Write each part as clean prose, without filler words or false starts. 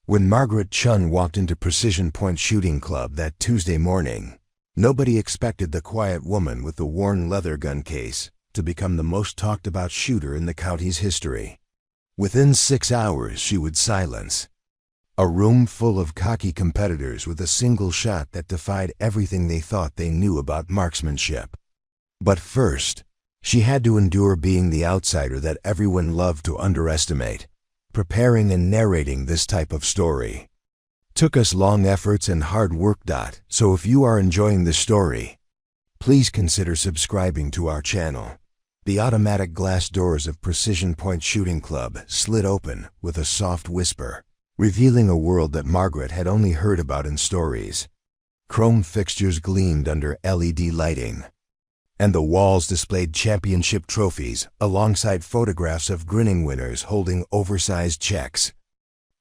When Margaret Chen walked into Precision Point Shooting Club that Tuesday morning, nobody expected the quiet woman with the worn leather gun case to become the most talked about shooter in the county's history. Within 6 hours, she would silence a room full of cocky competitors with a single shot that defied everything they thought they knew about marksmanship. But first, she had to endure being the outsider that everyone loved to underestimate. Preparing and narrating this type of story took us long efforts and hard work. So if you are enjoying this story, please consider subscribing to our channel. The automatic glass doors of Precision Point Shooting Club slid open with a soft whisper, revealing a world that Margaret had only heard about in stories. Chrome fixtures gleamed under LED lighting, and the walls displayed championship trophies alongside photographs of grinning winners holding oversized checks.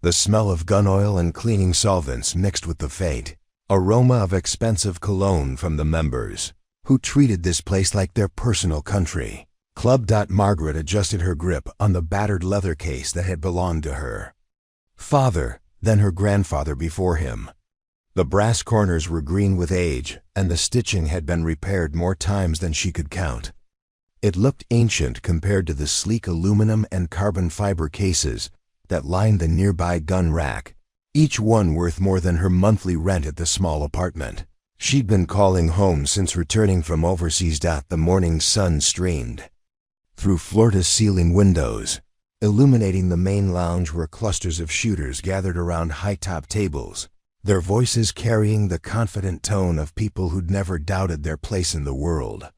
The smell of gun oil and cleaning solvents mixed with the faint aroma of expensive cologne from the members, who treated this place like their personal country. Margaret adjusted her grip on the battered leather case that had belonged to her father, then her grandfather before him. The brass corners were green with age, and the stitching had been repaired more times than she could count. It looked ancient compared to the sleek aluminum and carbon fiber cases that lined the nearby gun rack, each one worth more than her monthly rent at the small apartment she'd been calling home since returning from overseas. The morning sun streamed through floor-to-ceiling windows, illuminating the main lounge where clusters of shooters gathered around high-top tables, their voices carrying the confident tone of people who'd never doubted their place in the world.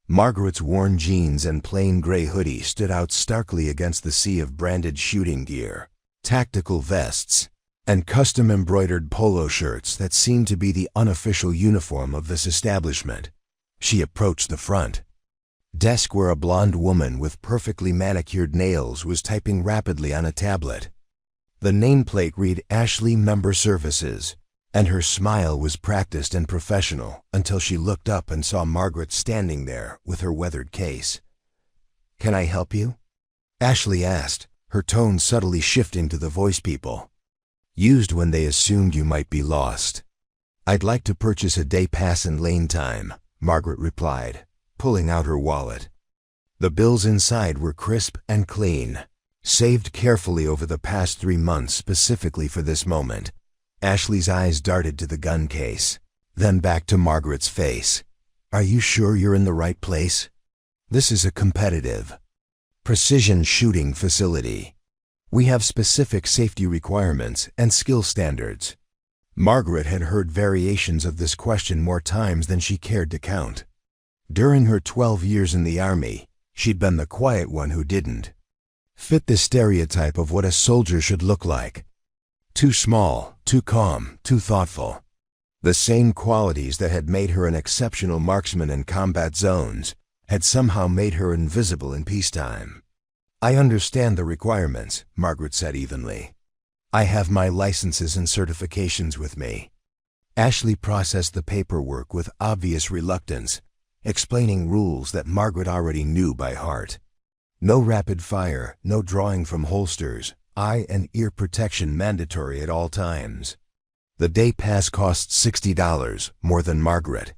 Margaret's worn jeans and plain gray hoodie stood out starkly against the sea of branded shooting gear, tactical vests, and custom-embroidered polo shirts that seemed to be the unofficial uniform of this establishment. She approached the front desk where a blonde woman with perfectly manicured nails was typing rapidly on a tablet. The nameplate read Ashley Member Services, and her smile was practiced and professional until she looked up and saw Margaret standing there with her weathered case. "Can I help you?" Ashley asked, her tone subtly shifting to the voice people used when they assumed you might be lost. "I'd like to purchase a day pass and lane time," Margaret replied, pulling out her wallet. The bills inside were crisp and clean, saved carefully over the past 3 months specifically for this moment. Ashley's eyes darted to the gun case, then back to Margaret's face. "Are you sure you're in the right place? This is a competitive precision shooting facility. We have specific safety requirements and skill standards." Margaret had heard variations of this question more times than she cared to count. During her 12 years in the Army, she'd been the quiet one who didn't fit the stereotype of what a soldier should look like. Too small, too calm, too thoughtful. The same qualities that had made her an exceptional marksman in combat zones had somehow made her invisible in peacetime. "I understand the requirements," Margaret said evenly. "I have my licenses and certifications with me." Ashley processed the paperwork with obvious reluctance, explaining rules that Margaret already knew by heart. No rapid fire, no drawing from holsters, eye and ear protection mandatory at all times. The day pass cost $60, more than Margaret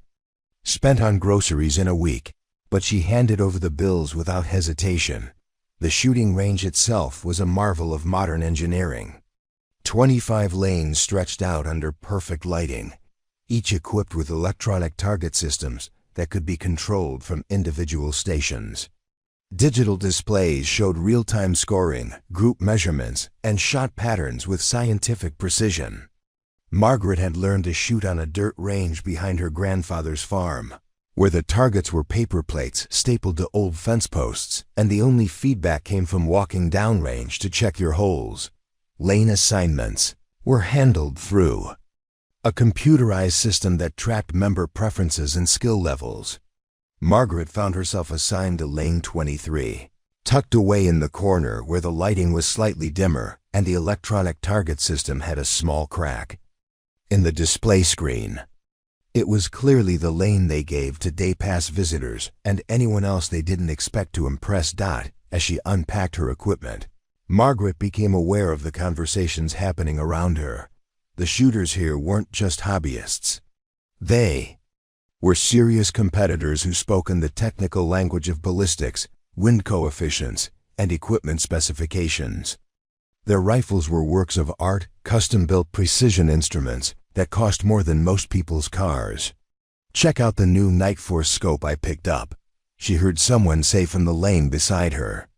spent on groceries in a week, but she handed over the bills without hesitation. The shooting range itself was a marvel of modern engineering. 25 lanes stretched out under perfect lighting, each equipped with electronic target systems that could be controlled from individual stations. Digital displays showed real-time scoring, group measurements, and shot patterns with scientific precision. Margaret had learned to shoot on a dirt range behind her grandfather's farm, where the targets were paper plates stapled to old fence posts, and the only feedback came from walking downrange to check your holes. Lane assignments were handled through a computerized system that tracked member preferences and skill levels. Margaret found herself assigned to lane 23, tucked away in the corner where the lighting was slightly dimmer and the electronic target system had a small crack in the display screen. It was clearly the lane they gave to day pass visitors and anyone else they didn't expect to impress. As she unpacked her equipment, Margaret became aware of the conversations happening around her. The shooters here weren't just hobbyists. They were serious competitors who spoke in the technical language of ballistics, wind coefficients, and equipment specifications. Their rifles were works of art, custom-built precision instruments that cost more than most people's cars. "Check out the new Night Force scope I picked up," she heard someone say from the lane beside her.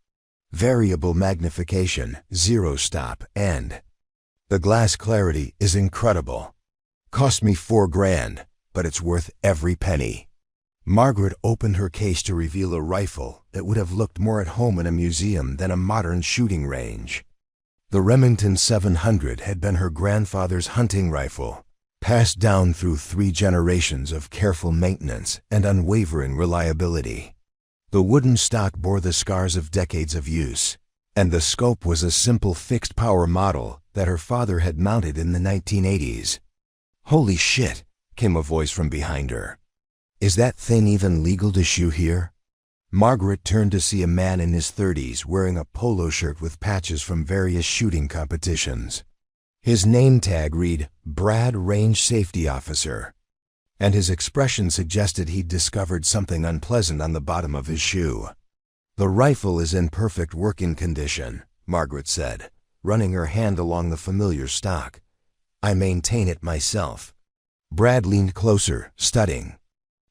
"Variable magnification, zero stop, and the glass clarity is incredible. Cost me $4,000, but it's worth every penny." Margaret opened her case to reveal a rifle that would have looked more at home in a museum than a modern shooting range. The Remington 700 had been her grandfather's hunting rifle, passed down through 3 generations of careful maintenance and unwavering reliability. The wooden stock bore the scars of decades of use, and the scope was a simple fixed-power model that her father had mounted in the 1980s. "Holy shit," came a voice from behind her. "Is that thing even legal to shoot here?" Margaret turned to see a man in his 30s wearing a polo shirt with patches from various shooting competitions. His name tag read, "Brad Range Safety Officer," and his expression suggested he'd discovered something unpleasant on the bottom of his shoe. "The rifle is in perfect working condition," Margaret said, running her hand along the familiar stock. "I maintain it myself." Brad leaned closer, studying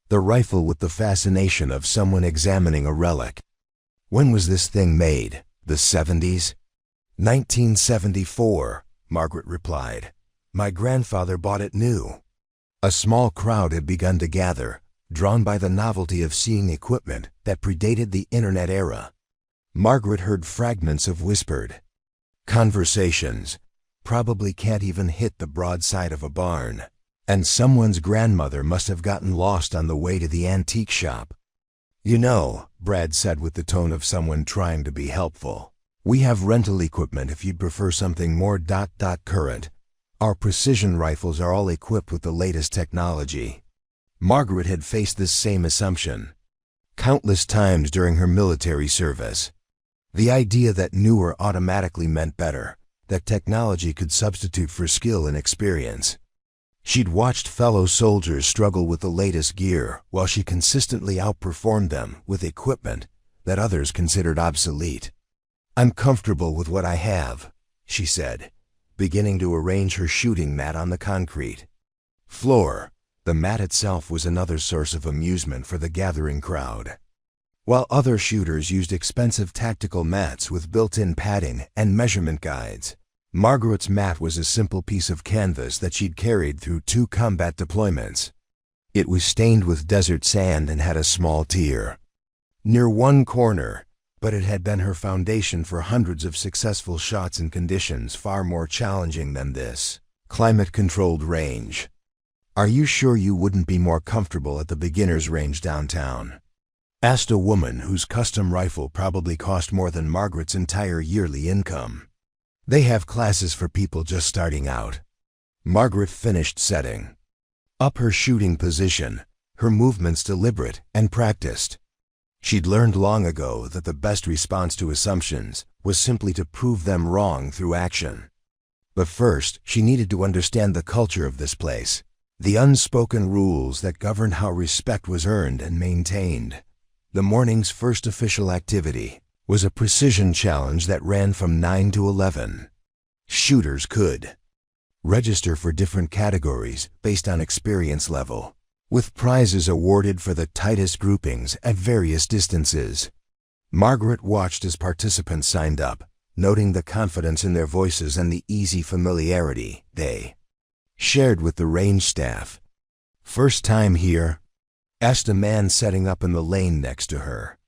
the rifle with the fascination of someone examining a relic. "When was this thing made? The 70s? 1974, Margaret replied. "My grandfather bought it new." A small crowd had begun to gather, drawn by the novelty of seeing equipment that predated the internet era. Margaret heard fragments of whispered conversations. "Probably can't even hit the broadside of a barn. And someone's grandmother must have gotten lost on the way to the antique shop." "You know," Brad said with the tone of someone trying to be helpful, "we have rental equipment if you'd prefer something more current. Our precision rifles are all equipped with the latest technology." Margaret had faced this same assumption countless times during her military service. The idea that newer automatically meant better, that technology could substitute for skill and experience. She'd watched fellow soldiers struggle with the latest gear while she consistently outperformed them with equipment that others considered obsolete. "I'm comfortable with what I have," she said, beginning to arrange her shooting mat on the concrete floor. The mat itself was another source of amusement for the gathering crowd. While other shooters used expensive tactical mats with built-in padding and measurement guides, Margaret's mat was a simple piece of canvas that she'd carried through 2 combat deployments. It was stained with desert sand and had a small tear near one corner, but it had been her foundation for hundreds of successful shots in conditions far more challenging than this climate-controlled range. "Are you sure you wouldn't be more comfortable at the beginner's range downtown?" asked a woman whose custom rifle probably cost more than Margaret's entire yearly income. "They have classes for people just starting out." Margaret finished setting up her shooting position, her movements deliberate and practiced. She'd learned long ago that the best response to assumptions was simply to prove them wrong through action. But first, she needed to understand the culture of this place, the unspoken rules that governed how respect was earned and maintained. The morning's first official activity was a precision challenge that ran from 9 to 11. Shooters could register for different categories based on experience level, with prizes awarded for the tightest groupings at various distances. Margaret watched as participants signed up, noting the confidence in their voices and the easy familiarity they shared with the range staff. "First time here?" asked a man setting up in the lane next to her.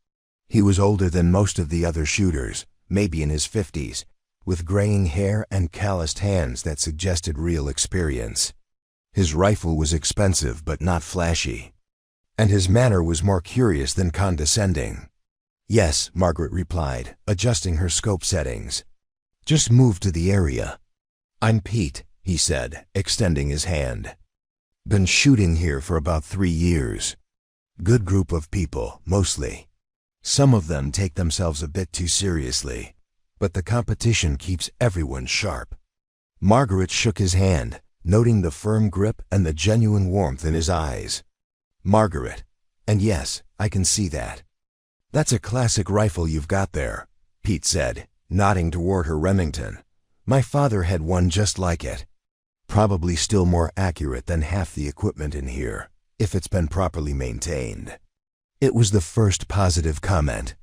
He was older than most of the other shooters, maybe in his 50s, with graying hair and calloused hands that suggested real experience. His rifle was expensive but not flashy, and his manner was more curious than condescending. "Yes," Margaret replied, adjusting her scope settings. "Just moved to the area." "I'm Pete," he said, extending his hand. "Been shooting here for about 3 years. Good group of people, mostly. Some of them take themselves a bit too seriously, but the competition keeps everyone sharp. Margaret shook his hand, noting the firm grip and the genuine warmth in his eyes. Margaret, and yes, I can see that. That's a classic rifle you've got there, Pete said, nodding toward her Remington. My father had one just like it. Probably still more accurate than half the equipment in here, if it's been properly maintained. It was the first positive comment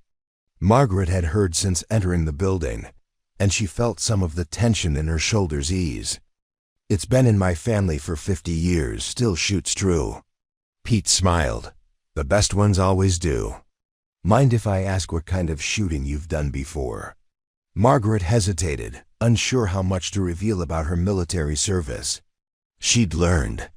Margaret had heard since entering the building, and she felt some of the tension in her shoulders ease. It's been in my family for 50 years, still shoots true. Pete smiled. The best ones always do. Mind if I ask what kind of shooting you've done before? Margaret hesitated, unsure how much to reveal about her military service. She'd learned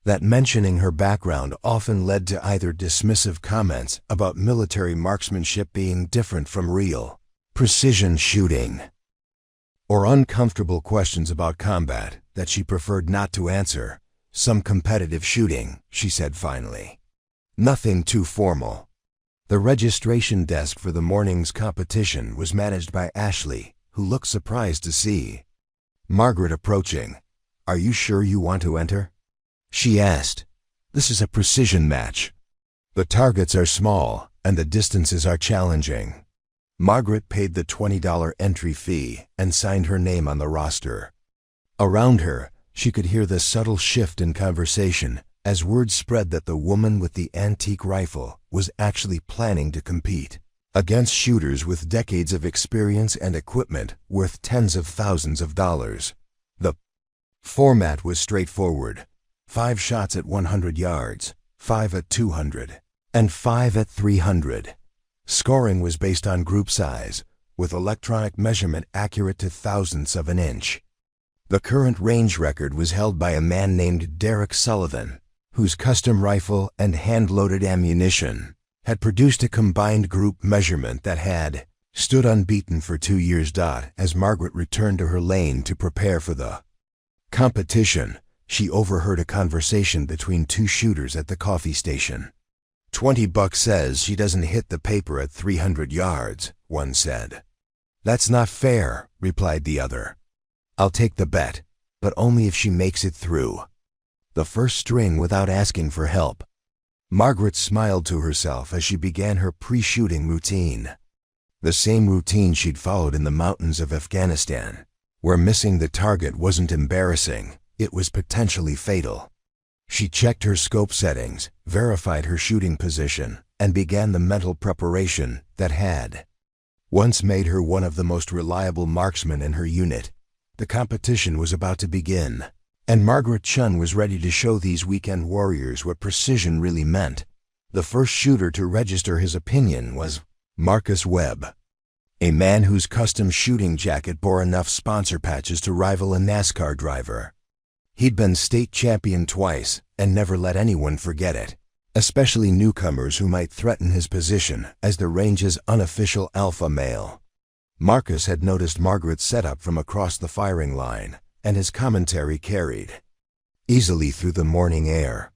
that mentioning her background often led to either dismissive comments about military marksmanship being different from real precision shooting, or uncomfortable questions about combat that she preferred not to answer. Some competitive shooting, she said finally. Nothing too formal. The registration desk for the morning's competition was managed by Ashley, who looked surprised to see Margaret approaching. Are you sure you want to enter? She asked. This is a precision match. The targets are small and the distances are challenging. Margaret paid the $20 entry fee and signed her name on the roster. Around her, she could hear the subtle shift in conversation as word spread that the woman with the antique rifle was actually planning to compete against shooters with decades of experience and equipment worth tens of thousands of dollars. The format was straightforward. 5 shots at 100 yards, 5 at 200, and 5 at 300. Scoring was based on group size, with electronic measurement accurate to thousandths of an inch. The current range record was held by a man named Derek Sullivan, whose custom rifle and hand-loaded ammunition had produced a combined group measurement that had stood unbeaten for 2 years. As Margaret returned to her lane to prepare for the competition, she overheard a conversation between 2 shooters at the coffee station. $20 says she doesn't hit the paper at 300 yards, one said. That's not fair, replied the other. I'll take the bet, but only if she makes it through the first string without asking for help. Margaret smiled to herself as she began her pre-shooting routine. The same routine she'd followed in the mountains of Afghanistan, where missing the target wasn't embarrassing, it was potentially fatal. She checked her scope settings, verified her shooting position, and began the mental preparation that had once made her one of the most reliable marksmen in her unit. The competition was about to begin, and Margaret Chen was ready to show these weekend warriors what precision really meant. The first shooter to register his opinion was Marcus Webb, a man whose custom shooting jacket bore enough sponsor patches to rival a NASCAR driver. He'd been state champion twice and never let anyone forget it, especially newcomers who might threaten his position as the range's unofficial alpha male. Marcus had noticed Margaret's setup from across the firing line, and his commentary carried easily through the morning air.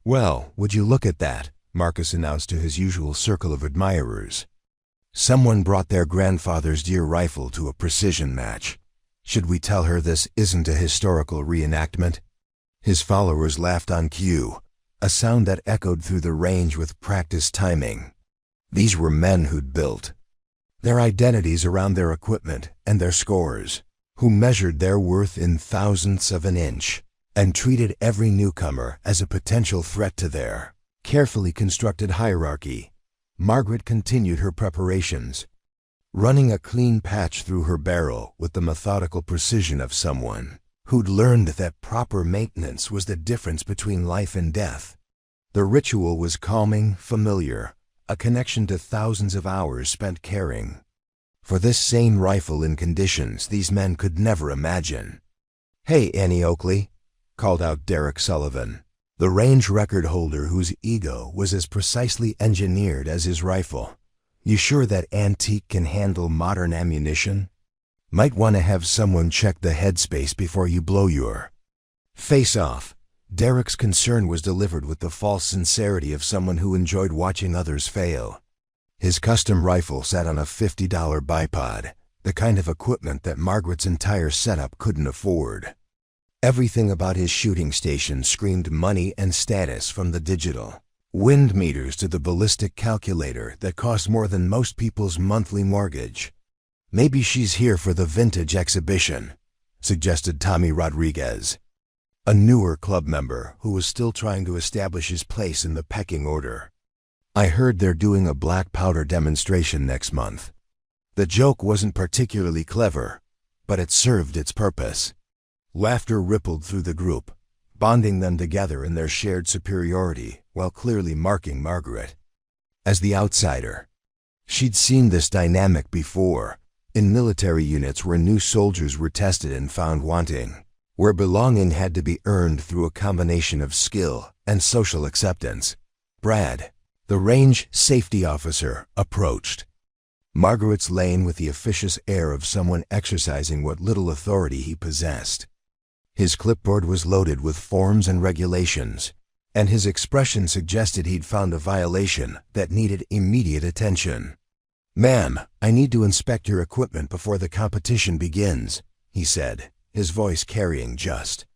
Well, would you look at that, Marcus announced to his usual circle of admirers. Someone brought their grandfather's deer rifle to a precision match. Should we tell her this isn't a historical reenactment? His followers laughed on cue, a sound that echoed through the range with practiced timing. These were men who'd built their identities around their equipment and their scores, who measured their worth in thousandths of an inch and treated every newcomer as a potential threat to their carefully constructed hierarchy. Margaret continued her preparations, running a clean patch through her barrel with the methodical precision of someone who'd learned that proper maintenance was the difference between life and death. The ritual was calming, familiar, a connection to thousands of hours spent caring for this same rifle in conditions these men could never imagine. Hey, Annie Oakley, called out Derek Sullivan, the range record holder whose ego was as precisely engineered as his rifle. You sure that antique can handle modern ammunition? Might want to have someone check the headspace before you blow your face off. Derek's concern was delivered with the false sincerity of someone who enjoyed watching others fail. His custom rifle sat on a $50 bipod, the kind of equipment that Margaret's entire setup couldn't afford. Everything about his shooting station screamed money and status, from the digital wind meters to the ballistic calculator that cost more than most people's monthly mortgage. "Maybe she's here for the vintage exhibition," suggested Tommy Rodriguez, a newer club member who was still trying to establish his place in the pecking order. "I heard they're doing a black powder demonstration next month." The joke wasn't particularly clever, but it served its purpose. Laughter rippled through the group, bonding them together in their shared superiority while clearly marking Margaret as the outsider. She'd seen this dynamic before, in military units where new soldiers were tested and found wanting, where belonging had to be earned through a combination of skill and social acceptance. Brad, the range safety officer, approached Margaret's lane with the officious air of someone exercising what little authority he possessed. His clipboard was loaded with forms and regulations, and his expression suggested he'd found a violation that needed immediate attention. "Ma'am, I need to inspect your equipment before the competition begins," he said, his voice carrying just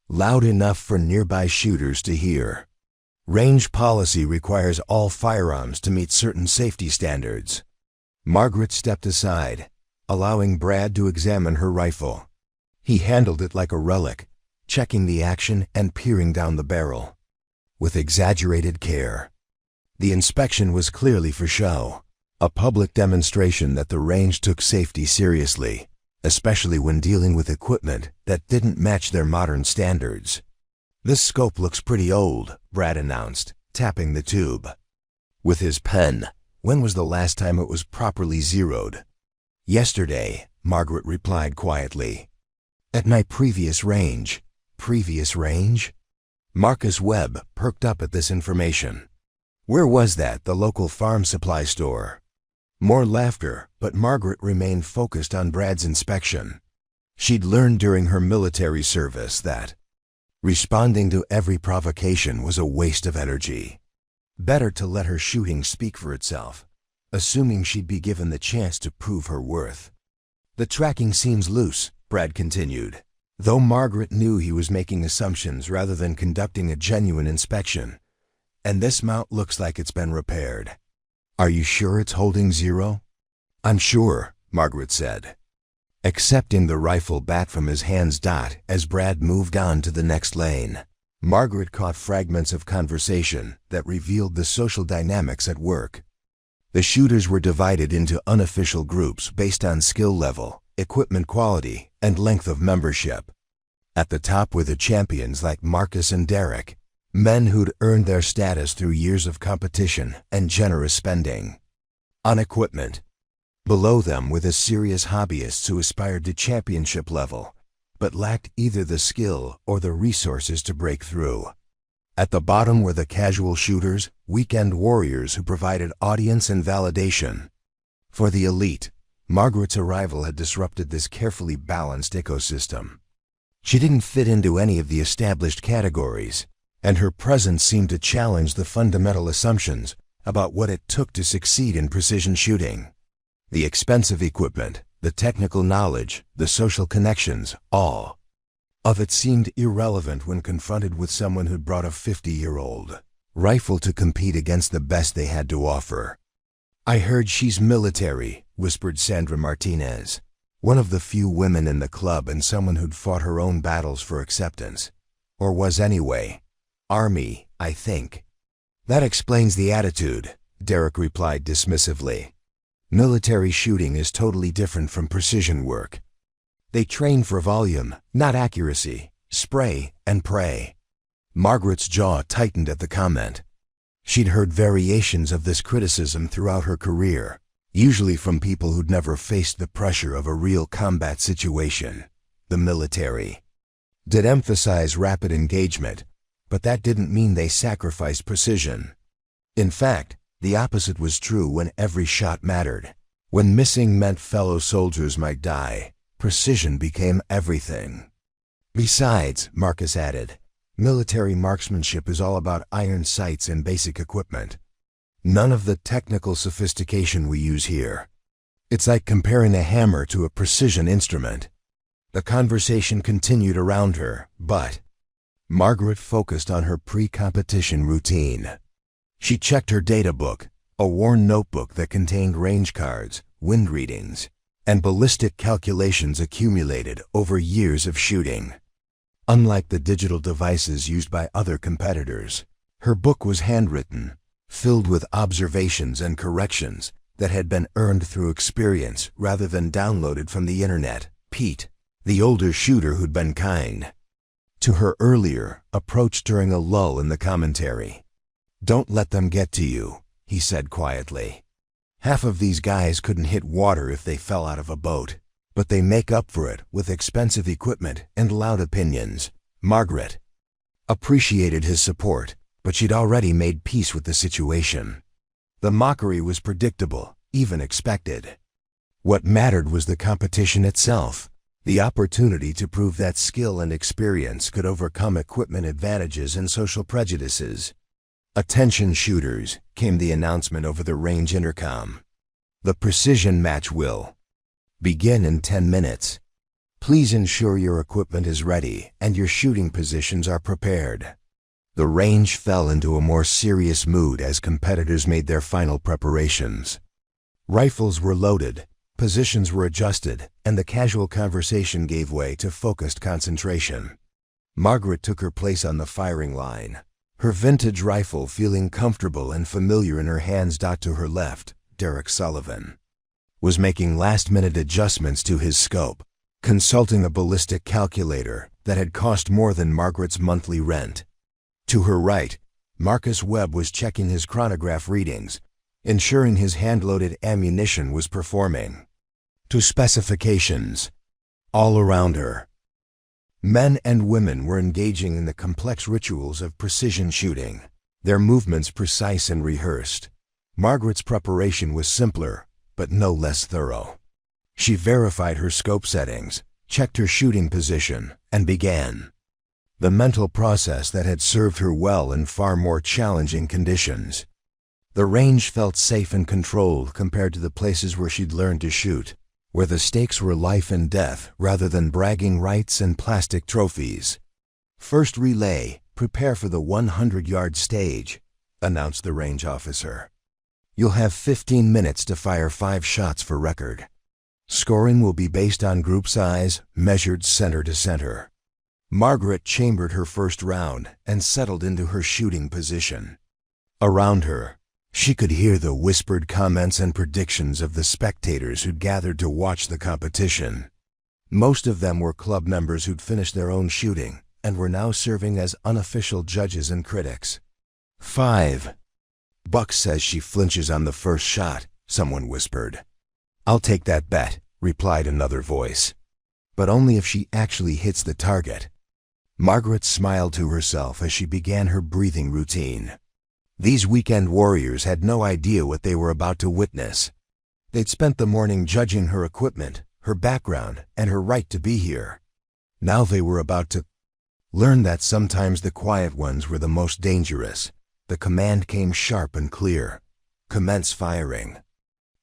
loud enough for nearby shooters to hear. "Range policy requires all firearms to meet certain safety standards." Margaret stepped aside, allowing Brad to examine her rifle. He handled it like a relic, checking the action and peering down the barrel with exaggerated care. The inspection was clearly for show, a public demonstration that the range took safety seriously, especially when dealing with equipment that didn't match their modern standards. "This scope looks pretty old," Brad announced, tapping the tube with his pen. "When was the last time it was properly zeroed?" "Yesterday," Margaret replied quietly. "At my previous range." "Previous range?" Marcus Webb perked up at this information. "Where was that? The local farm supply store?" More laughter, but Margaret remained focused on Brad's inspection. She'd learned during her military service that responding to every provocation was a waste of energy. Better to let her shooting speak for itself, assuming she'd be given the chance to prove her worth. "The tracking seems loose," Brad continued, though Margaret knew he was making assumptions rather than conducting a genuine inspection. "And this mount looks like it's been repaired. Are you sure it's holding zero?" "I'm sure," Margaret said, accepting the rifle bat from his hand's dot as Brad moved on to the next lane. Margaret caught fragments of conversation that revealed the social dynamics at work. The shooters were divided into unofficial groups based on skill level, equipment quality, and length of membership. At the top were the champions like Marcus and Derek, men who'd earned their status through years of competition and generous spending on equipment. Below them were the serious hobbyists who aspired to championship level, but lacked either the skill or the resources to break through. At the bottom were the casual shooters, weekend warriors who provided audience and validation. For the elite, Margaret's arrival had disrupted this carefully balanced ecosystem. She didn't fit into any of the established categories, and her presence seemed to challenge the fundamental assumptions about what it took to succeed in precision shooting. The expensive equipment, the technical knowledge, the social connections, all of it seemed irrelevant when confronted with someone who'd brought a 50-year-old rifle to compete against the best they had to offer. "I heard she's military," whispered Sandra Martinez, one of the few women in the club and someone who'd fought her own battles for acceptance. Or was anyway. "Army, I think." "That explains the attitude," Derek replied dismissively. "Military shooting is totally different from precision work. They train for volume, not accuracy, spray and pray." Margaret's jaw tightened at the comment. She'd heard variations of this criticism throughout her career, usually from people who'd never faced the pressure of a real combat situation. The military did emphasize rapid engagement, but that didn't mean they sacrificed precision. In fact, the opposite was true when every shot mattered. When missing meant fellow soldiers might die, precision became everything. "Besides," Marcus added, "military marksmanship is all about iron sights and basic equipment. None of the technical sophistication we use here." It's like comparing a hammer to a precision instrument. The conversation continued around her, but Margaret focused on her pre-competition routine. She checked her data book, a worn notebook that contained range cards, wind readings, and ballistic calculations accumulated over years of shooting. Unlike the digital devices used by other competitors, her book was handwritten, filled with observations and corrections that had been earned through experience rather than downloaded from the internet. Pete, the older shooter who'd been kind to her earlier, approached during a lull in the commentary. "Don't let them get to you," he said quietly. "Half of these guys couldn't hit water if they fell out of a boat, but they make up for it with expensive equipment and loud opinions." Margaret appreciated his support, but she'd already made peace with the situation. The mockery was predictable, even expected. What mattered was the competition itself, the opportunity to prove that skill and experience could overcome equipment advantages and social prejudices. "Attention shooters," came the announcement over the range intercom. "The precision match will begin in 10 minutes. Please ensure your equipment is ready and your shooting positions are prepared." The range fell into a more serious mood as competitors made their final preparations. Rifles were loaded, positions were adjusted, and the casual conversation gave way to focused concentration. Margaret took her place on the firing line, her vintage rifle feeling comfortable and familiar in her hands. To her left, Derek Sullivan was making last-minute adjustments to his scope, consulting a ballistic calculator that had cost more than Margaret's monthly rent. To her right, Marcus Webb was checking his chronograph readings, ensuring his hand-loaded ammunition was performing to specifications. All around her, men and women were engaging in the complex rituals of precision shooting, their movements precise and rehearsed. Margaret's preparation was simpler, but no less thorough. She verified her scope settings, checked her shooting position, and began the mental process that had served her well in far more challenging conditions. The range felt safe and controlled compared to the places where she'd learned to shoot, where the stakes were life and death rather than bragging rights and plastic trophies. "First relay, prepare for the 100-yard stage," announced the range officer. "You'll have 15 minutes to fire 5 shots for record. Scoring will be based on group size, measured center to center." Margaret chambered her first round and settled into her shooting position. Around her, she could hear the whispered comments and predictions of the spectators who'd gathered to watch the competition. Most of them were club members who'd finished their own shooting and were now serving as unofficial judges and critics. "5. Buck says she flinches on the first shot," someone whispered. "I'll take that bet," replied another voice. "But only if she actually hits the target." Margaret smiled to herself as she began her breathing routine. These weekend warriors had no idea what they were about to witness. They'd spent the morning judging her equipment, her background, and her right to be here. Now they were about to learn that sometimes the quiet ones were the most dangerous. The command came sharp and clear. "Commence firing."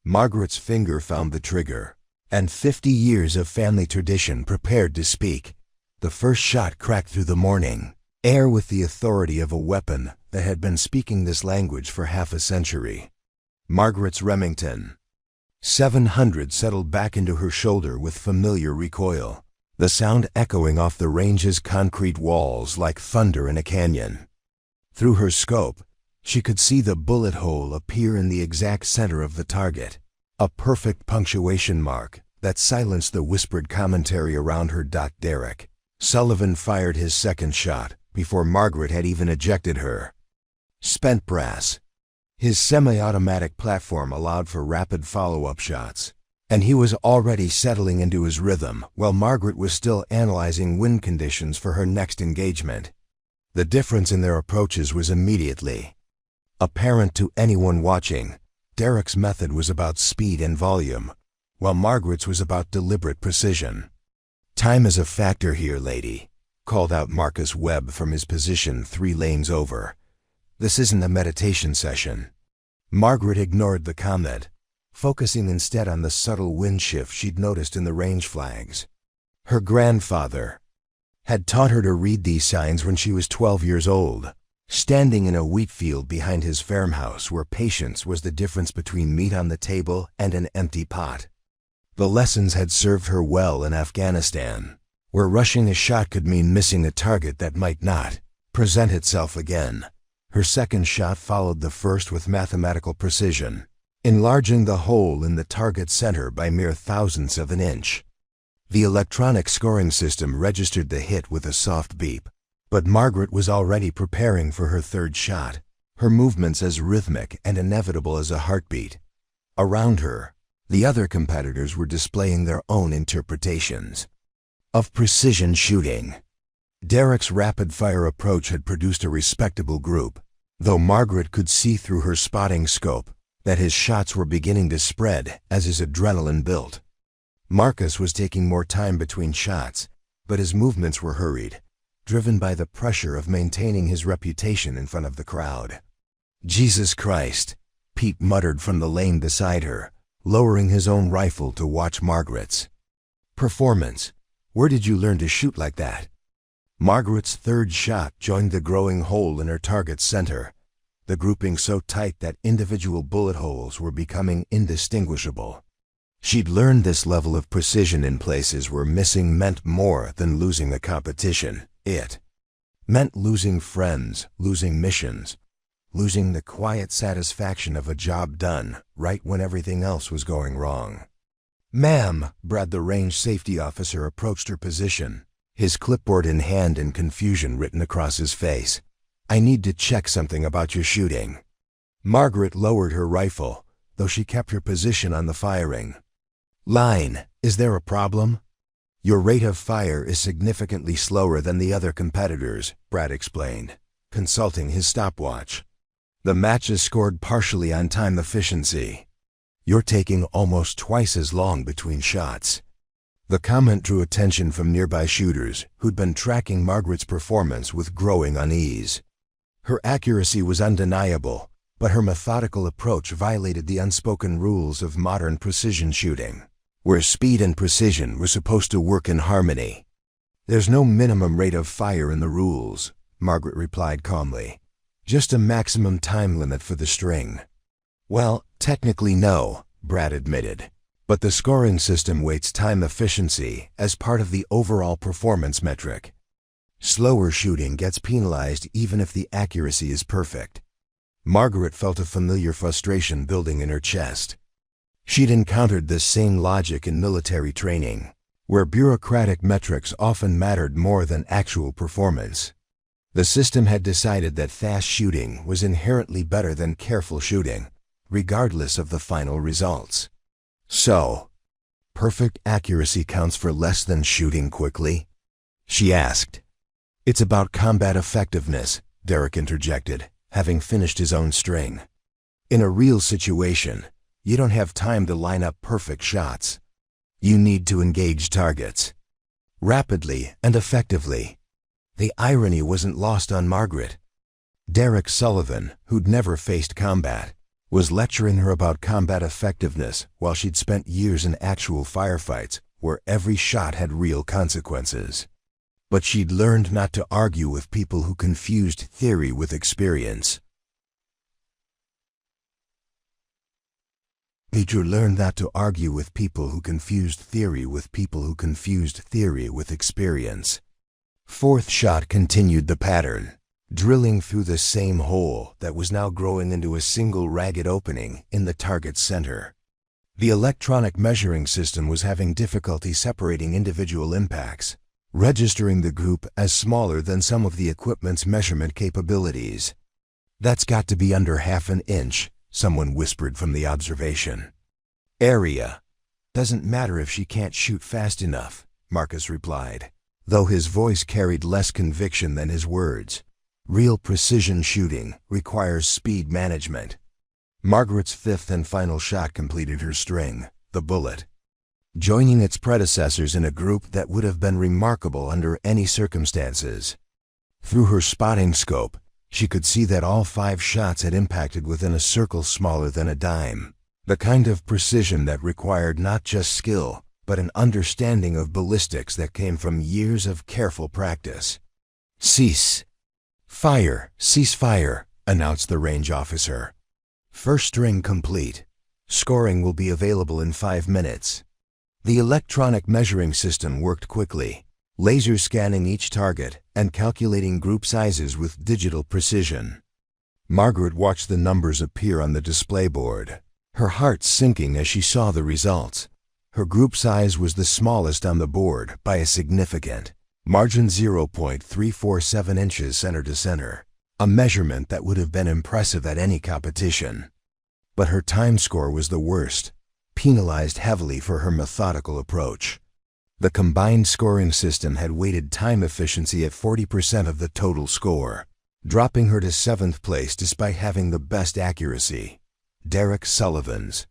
Margaret's finger found the trigger, and 50 years of family tradition prepared to speak. The first shot cracked through the morning air with the authority of a weapon that had been speaking this language for half a century. Margaret's Remington 700 settled back into her shoulder with familiar recoil, the sound echoing off the range's concrete walls like thunder in a canyon. Through her scope, she could see the bullet hole appear in the exact center of the target, a perfect punctuation mark that silenced the whispered commentary around her. Derek Sullivan fired his second shot before Margaret had even ejected her. Spent brass. His semi-automatic platform allowed for rapid follow-up shots, and he was already settling into his rhythm while Margaret was still analyzing wind conditions for her next engagement. The difference in their approaches was immediately apparent to anyone watching. Derek's method was about speed and volume, while Margaret's was about deliberate precision. "Time is a factor here, lady," called out Marcus Webb from his position 3 lanes over. "This isn't a meditation session." Margaret ignored the comment. focusing instead on the subtle wind shift she'd noticed in the range flags. Her grandfather had taught her to read these signs when she was 12 years old, standing in a wheat field behind his farmhouse where patience was the difference between meat on the table and an empty pot. The lessons had served her well in Afghanistan, where rushing a shot could mean missing a target that might not present itself again. Her second shot followed the first with mathematical precision, enlarging the hole in the target center by mere thousandths of an inch. The electronic scoring system registered the hit with a soft beep, but Margaret was already preparing for her third shot, her movements as rhythmic and inevitable as a heartbeat. Around her, the other competitors were displaying their own interpretations of precision shooting. Derek's rapid-fire approach had produced a respectable group, though Margaret could see through her spotting scope that his shots were beginning to spread as his adrenaline built. Marcus was taking more time between shots, but his movements were hurried, driven by the pressure of maintaining his reputation in front of the crowd. "Jesus Christ," Pete muttered from the lane beside her, lowering his own rifle to watch Margaret's performance. "Where did you learn to shoot like that?" Margaret's third shot joined the growing hole in her target's center, the grouping so tight that individual bullet holes were becoming indistinguishable. She'd learned this level of precision in places where missing meant more than losing the competition. It meant losing friends, losing missions, losing the quiet satisfaction of a job done right when everything else was going wrong. "Ma'am," Brad, the range safety officer, approached her position, his clipboard in hand and confusion written across his face. "I need to check something about your shooting." Margaret lowered her rifle, though she kept her position on the firing line. "Is there a problem?" "Your rate of fire is significantly slower than the other competitors," Brad explained, consulting his stopwatch. "The match is scored partially on time efficiency. You're taking almost twice as long between shots." The comment drew attention from nearby shooters who'd been tracking Margaret's performance with growing unease. Her accuracy was undeniable, but her methodical approach violated the unspoken rules of modern precision shooting, where speed and precision were supposed to work in harmony. "There's no minimum rate of fire in the rules," Margaret replied calmly. "Just a maximum time limit for the string." "Well, technically no," Brad admitted, "but the scoring system weights time efficiency as part of the overall performance metric. Slower shooting gets penalized even if the accuracy is perfect." Margaret felt a familiar frustration building in her chest. She'd encountered this same logic in military training, where bureaucratic metrics often mattered more than actual performance. The system had decided that fast shooting was inherently better than careful shooting, regardless of the final results. "So, perfect accuracy counts for less than shooting quickly?" she asked. "It's about combat effectiveness," Derek interjected, having finished his own string. "In a real situation, you don't have time to line up perfect shots. You need to engage targets rapidly and effectively." The irony wasn't lost on Margaret. Derek Sullivan, who'd never faced combat, was lecturing her about combat effectiveness while she'd spent years in actual firefights where every shot had real consequences. But she'd learned not to argue with people who confused theory with experience. Teacher learned not to argue with people who confused theory with people who confused theory with experience. Fourth shot continued the pattern, drilling through the same hole that was now growing into a single ragged opening in the target's center. The electronic measuring system was having difficulty separating individual impacts, registering the group as smaller than some of the equipment's measurement capabilities. "That's got to be under half an inch," someone whispered from the observation area. "Doesn't matter if she can't shoot fast enough," Marcus replied, though his voice carried less conviction than his words. "Real precision shooting requires speed management." Margaret's fifth and final shot completed her string, the bullet, joining its predecessors in a group that would have been remarkable under any circumstances. Through her spotting scope, she could see that all 5 shots had impacted within a circle smaller than a dime, The kind of precision that required not just skill, but an understanding of ballistics that came from years of careful practice. "Cease fire," announced the range officer. "First string complete. Scoring will be available in 5 minutes." The electronic measuring system worked quickly, laser scanning each target and calculating group sizes with digital precision. Margaret watched the numbers appear on the display board, her heart sinking as she saw the results. Her group size was the smallest on the board by a significant margin, 0.347 inches center to center, a measurement that would have been impressive at any competition. But her time score was the worst, penalized heavily for her methodical approach. The combined scoring system had weighted time efficiency at 40% of the total score, dropping her to 7th place despite having the best accuracy. Derek Sullivan's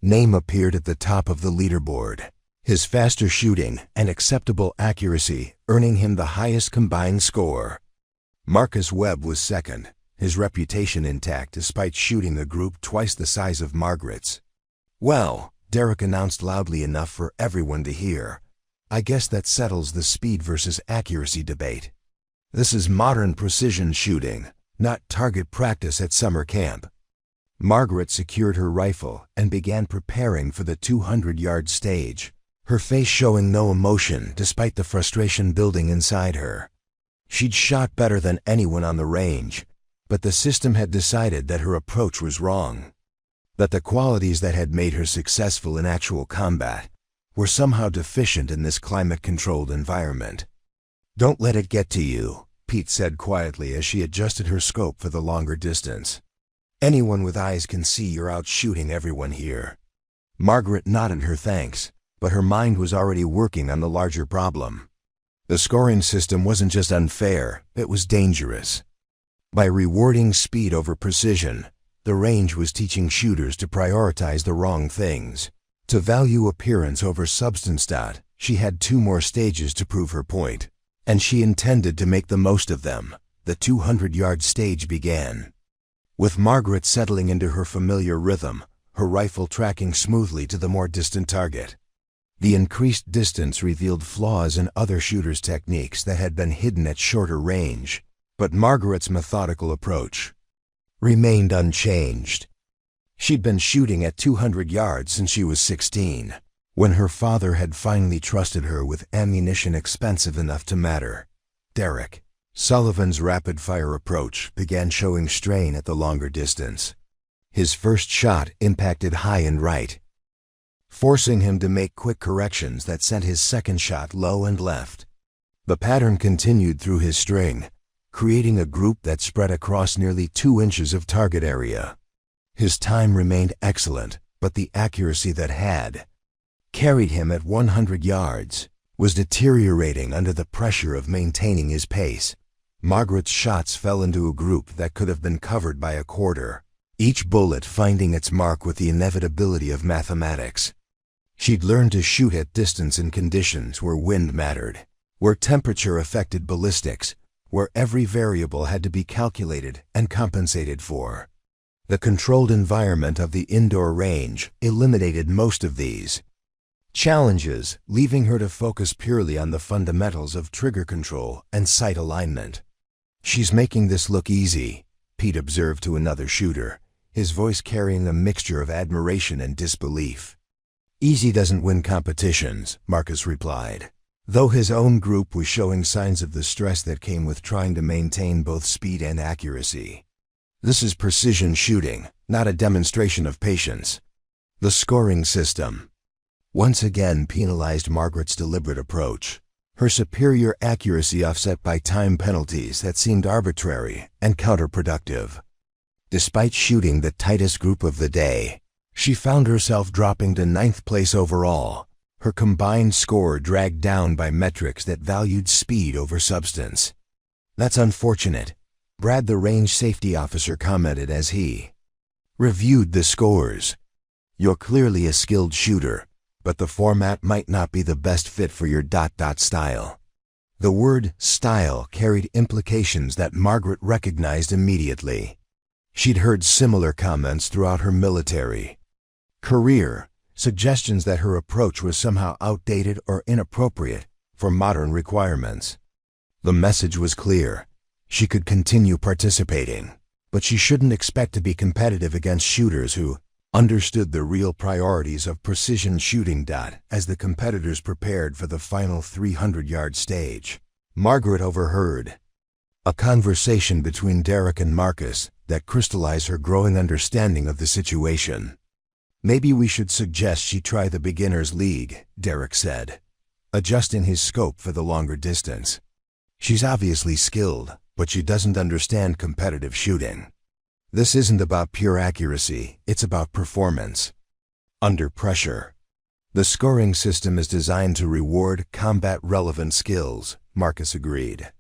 name appeared at the top of the leaderboard, his faster shooting and acceptable accuracy earning him the highest combined score. Marcus Webb was second, his reputation intact despite shooting a group twice the size of Margaret's. "Well," Derek announced loudly enough for everyone to hear, "I guess that settles the speed versus accuracy debate. This is modern precision shooting, not target practice at summer camp." Margaret secured her rifle and began preparing for the 200-yard stage, her face showing no emotion despite the frustration building inside her. She'd shot better than anyone on the range, but the system had decided that her approach was wrong, that the qualities that had made her successful in actual combat were somehow deficient in this climate-controlled environment. "Don't let it get to you," Pete said quietly as she adjusted her scope for the longer distance. "Anyone with eyes can see you're out shooting everyone here." Margaret nodded her thanks, but her mind was already working on the larger problem. The scoring system wasn't just unfair, it was dangerous. By rewarding speed over precision, the range was teaching shooters to prioritize the wrong things, to value appearance over substance. She had 2 more stages to prove her point, and she intended to make the most of them. The 200-yard stage began. With Margaret settling into her familiar rhythm, her rifle tracking smoothly to the more distant target. The increased distance revealed flaws in other shooters' techniques that had been hidden at shorter range, but Margaret's methodical approach remained unchanged. She'd been shooting at 200 yards since she was 16, when her father had finally trusted her with ammunition expensive enough to matter. Derek Sullivan's rapid-fire approach began showing strain at the longer distance. His first shot impacted high and right, forcing him to make quick corrections that sent his second shot low and left. The pattern continued through his string, creating a group that spread across nearly 2 inches of target area. His time remained excellent, but the accuracy that had carried him at 100 yards was deteriorating under the pressure of maintaining his pace. Margaret's shots fell into a group that could have been covered by a quarter, each bullet finding its mark with the inevitability of mathematics. She'd learned to shoot at distance in conditions where wind mattered, where temperature affected ballistics, where every variable had to be calculated and compensated for. The controlled environment of the indoor range eliminated most of these challenges, leaving her to focus purely on the fundamentals of trigger control and sight alignment. "She's making this look easy," Pete observed to another shooter, his voice carrying a mixture of admiration and disbelief. "Easy doesn't win competitions," Marcus replied, though his own group was showing signs of the stress that came with trying to maintain both speed and accuracy. "This is precision shooting, not a demonstration of patience." The scoring system once again penalized Margaret's deliberate approach, her superior accuracy offset by time penalties that seemed arbitrary and counterproductive. Despite shooting the tightest group of the day, she found herself dropping to 9th place overall, her combined score dragged down by metrics that valued speed over substance. "That's unfortunate," Brad, the range safety officer, commented as he reviewed the scores. "You're clearly a skilled shooter, but the format might not be the best fit for your style." The word style carried implications that Margaret recognized immediately. She'd heard similar comments throughout her military career, suggestions that her approach was somehow outdated or inappropriate for modern requirements. The message was clear. She could continue participating, but she shouldn't expect to be competitive against shooters who understood the real priorities of precision shooting. As the competitors prepared for the final 300-yard stage, Margaret overheard a conversation between Derek and Marcus that crystallized her growing understanding of the situation. "Maybe we should suggest she try the beginner's league," Derek said, adjusting his scope for the longer distance. "She's obviously skilled, but she doesn't understand competitive shooting. This isn't about pure accuracy, it's about performance under pressure. The scoring system is designed to reward combat-relevant skills," Marcus agreed.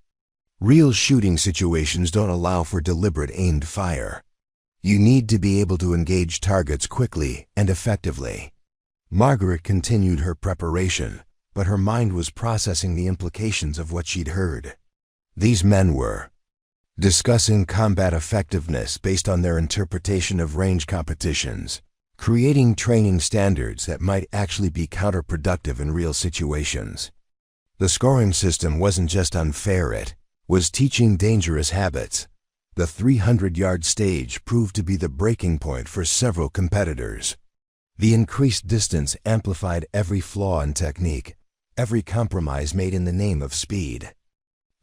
"Real shooting situations don't allow for deliberate aimed fire. You need to be able to engage targets quickly and effectively." Margaret continued her preparation, but her mind was processing the implications of what she'd heard. These men were discussing combat effectiveness based on their interpretation of range competitions, creating training standards that might actually be counterproductive in real situations. The scoring system wasn't just unfair, it was teaching dangerous habits. The 300-yard stage proved to be the breaking point for several competitors. The increased distance amplified every flaw in technique, every compromise made in the name of speed.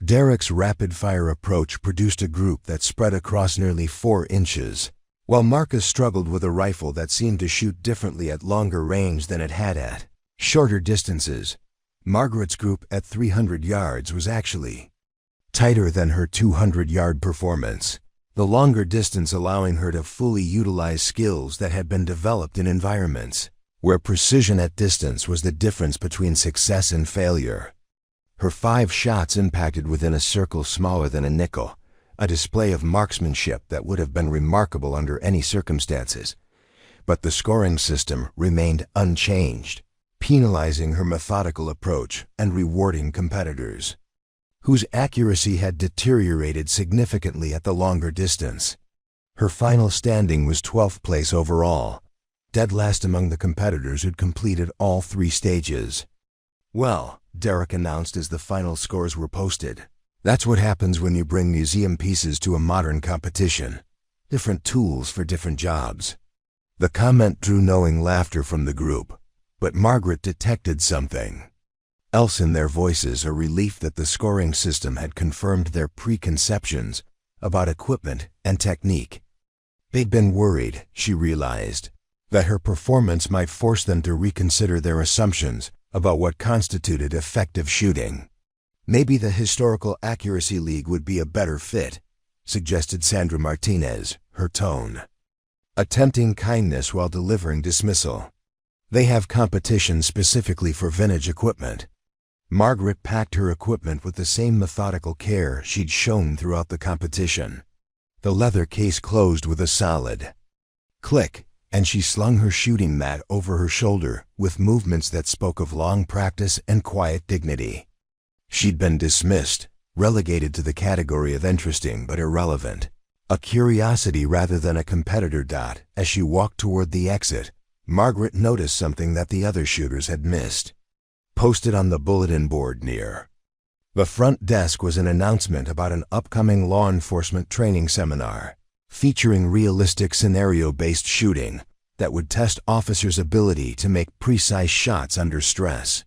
Derek's rapid-fire approach produced a group that spread across nearly 4 inches, while Marcus struggled with a rifle that seemed to shoot differently at longer range than it had at shorter distances. Margaret's group at 300 yards was actually tighter than her 200-yard performance, the longer distance allowing her to fully utilize skills that had been developed in environments where precision at distance was the difference between success and failure. Her 5 shots impacted within a circle smaller than a nickel, a display of marksmanship that would have been remarkable under any circumstances. But the scoring system remained unchanged, penalizing her methodical approach and rewarding competitors whose accuracy had deteriorated significantly at the longer distance. Her final standing was 12th place overall, dead last among the competitors who'd completed all 3 stages. "Well," Derek announced as the final scores were posted, "that's what happens when you bring museum pieces to a modern competition. Different tools for different jobs." The comment drew knowing laughter from the group, but Margaret detected something else in their voices, a relief that the scoring system had confirmed their preconceptions about equipment and technique. They'd been worried, she realized, that her performance might force them to reconsider their assumptions about what constituted effective shooting. "Maybe the Historical Accuracy League would be a better fit," suggested Sandra Martinez, her tone attempting kindness while delivering dismissal. "They have competition specifically for vintage equipment." Margaret packed her equipment with the same methodical care she'd shown throughout the competition. The leather case closed with a solid click, and she slung her shooting mat over her shoulder with movements that spoke of long practice and quiet dignity. She'd been dismissed, relegated to the category of interesting but irrelevant, a curiosity rather than a competitor. As she walked toward the exit, Margaret noticed something that the other shooters had missed. Posted on the bulletin board near the front desk was an announcement about an upcoming law enforcement training seminar, featuring realistic scenario-based shooting that would test officers' ability to make precise shots under stress.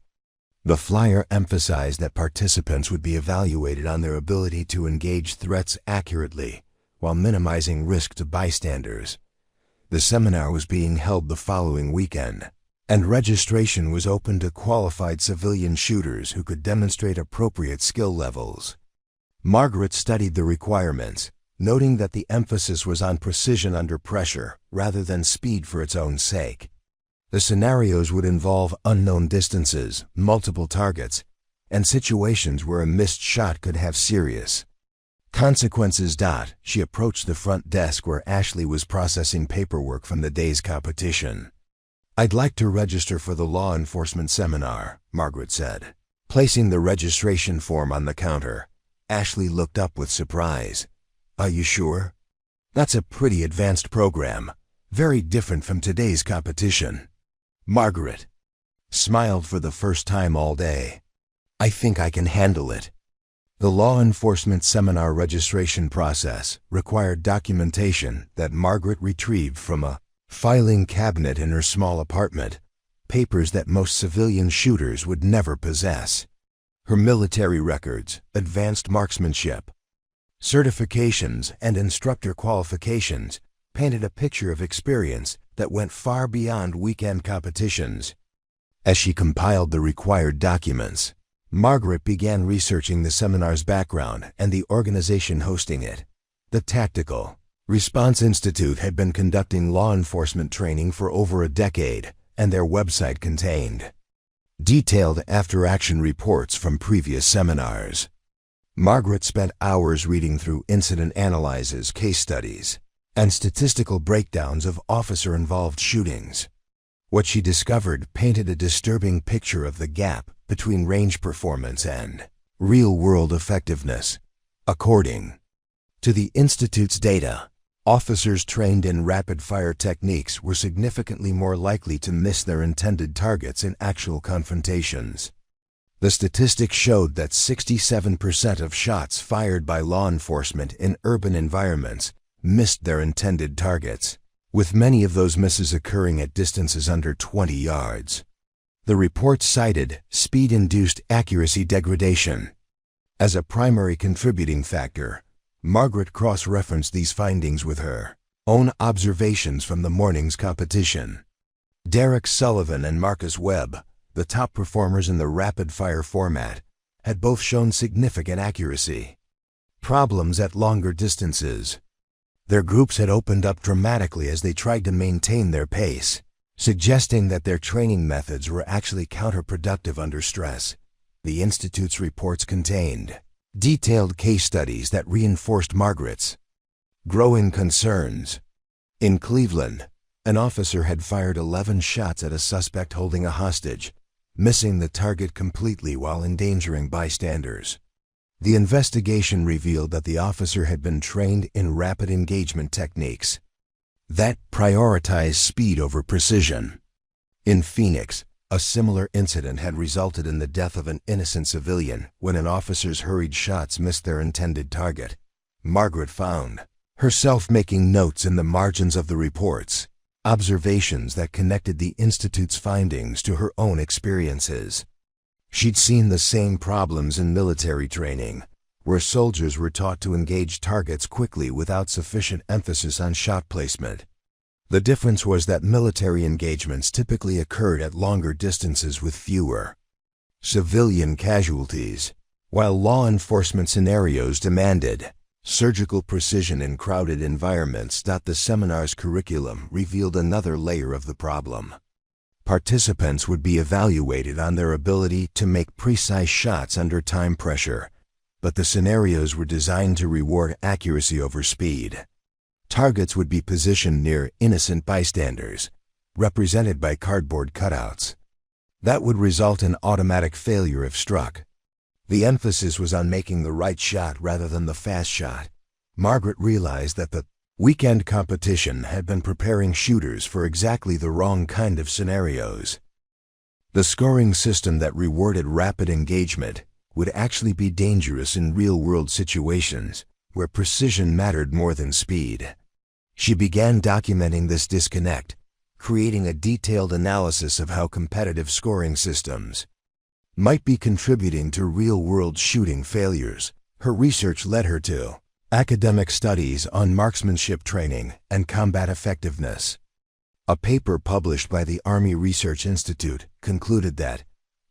The flyer emphasized that participants would be evaluated on their ability to engage threats accurately while minimizing risk to bystanders. The seminar was being held the following weekend, and registration was open to qualified civilian shooters who could demonstrate appropriate skill levels. Margaret studied the requirements, noting that the emphasis was on precision under pressure rather than speed for its own sake. The scenarios would involve unknown distances, multiple targets, and situations where a missed shot could have serious consequences. She approached the front desk where Ashley was processing paperwork from the day's competition. "I'd like to register for the law enforcement seminar," Margaret said. Placing the registration form on the counter, Ashley looked up with surprise. "Are you sure? That's a pretty advanced program. Very different from today's competition. Margaret smiled for the first time all day. I think I can handle it. The law enforcement seminar registration process required documentation that Margaret retrieved from a filing cabinet in her small apartment, papers that most civilian shooters would never possess. Her military records, advanced marksmanship, certifications, and instructor qualifications painted a picture of experience that went far beyond weekend competitions. As she compiled the required documents, Margaret began researching the seminar's background and the organization hosting it. The Tactical Response Institute had been conducting law enforcement training for over a decade, and their website contained detailed after-action reports from previous seminars. Margaret spent hours reading through incident analyses, case studies, and statistical breakdowns of officer-involved shootings. What she discovered painted a disturbing picture of the gap between range performance and real-world effectiveness. According to the Institute's data, officers trained in rapid-fire techniques were significantly more likely to miss their intended targets in actual confrontations. The statistics showed that 67% of shots fired by law enforcement in urban environments missed their intended targets, with many of those misses occurring at distances under 20 yards. The report cited speed-induced accuracy degradation as a primary contributing factor. Margaret cross-referenced these findings with her own observations from the morning's competition. Derek Sullivan and Marcus Webb, the top performers in the rapid-fire format, had both shown significant accuracy. Problems at longer distances. Their groups had opened up dramatically as they tried to maintain their pace, suggesting that their training methods were actually counterproductive under stress. The Institute's reports contained detailed case studies that reinforced Margaret's growing concerns. In Cleveland, an officer had fired 11 shots at a suspect holding a hostage, missing the target completely while endangering bystanders. The investigation revealed that the officer had been trained in rapid engagement techniques that prioritize speed over precision. In Phoenix, a similar incident had resulted in the death of an innocent civilian when an officer's hurried shots missed their intended target. Margaret found herself making notes in the margins of the reports, observations that connected the Institute's findings to her own experiences. She'd seen the same problems in military training, where soldiers were taught to engage targets quickly without sufficient emphasis on shot placement. The difference was that military engagements typically occurred at longer distances with fewer civilian casualties, while law enforcement scenarios demanded surgical precision in crowded environments. The seminar's curriculum revealed another layer of the problem. Participants would be evaluated on their ability to make precise shots under time pressure, but the scenarios were designed to reward accuracy over speed. Targets would be positioned near innocent bystanders, represented by cardboard cutouts. That would result in automatic failure if struck. The emphasis was on making the right shot rather than the fast shot. Margaret realized that the weekend competition had been preparing shooters for exactly the wrong kind of scenarios. The scoring system that rewarded rapid engagement would actually be dangerous in real-world situations where precision mattered more than speed. She began documenting this disconnect, creating a detailed analysis of how competitive scoring systems might be contributing to real-world shooting failures. Her research led her to academic studies on marksmanship training and combat effectiveness. A paper published by the Army Research Institute concluded that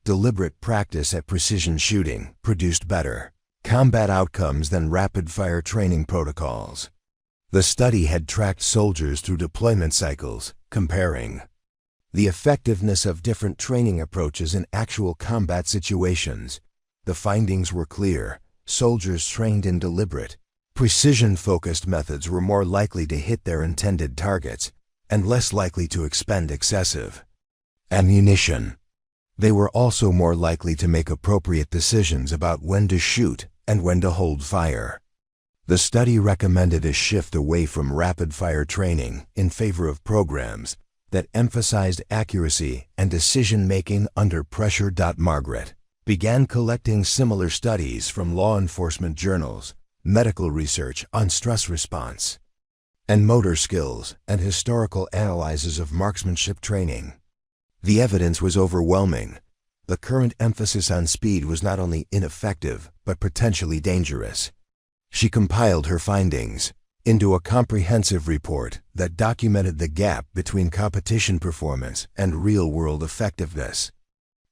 deliberate practice at precision shooting produced better combat outcomes than rapid-fire training protocols. The study had tracked soldiers through deployment cycles, comparing the effectiveness of different training approaches in actual combat situations. The findings were clear. Soldiers trained in deliberate, precision-focused methods were more likely to hit their intended targets and less likely to expend excessive ammunition. They were also more likely to make appropriate decisions about when to shoot and when to hold fire. The study recommended a shift away from rapid-fire training in favor of programs that emphasized accuracy and decision-making under pressure. Margaret began collecting similar studies from law enforcement journals, medical research on stress response, and motor skills, and historical analyses of marksmanship training. The evidence was overwhelming. The current emphasis on speed was not only ineffective, but potentially dangerous. She compiled her findings into a comprehensive report that documented the gap between competition performance and real-world effectiveness.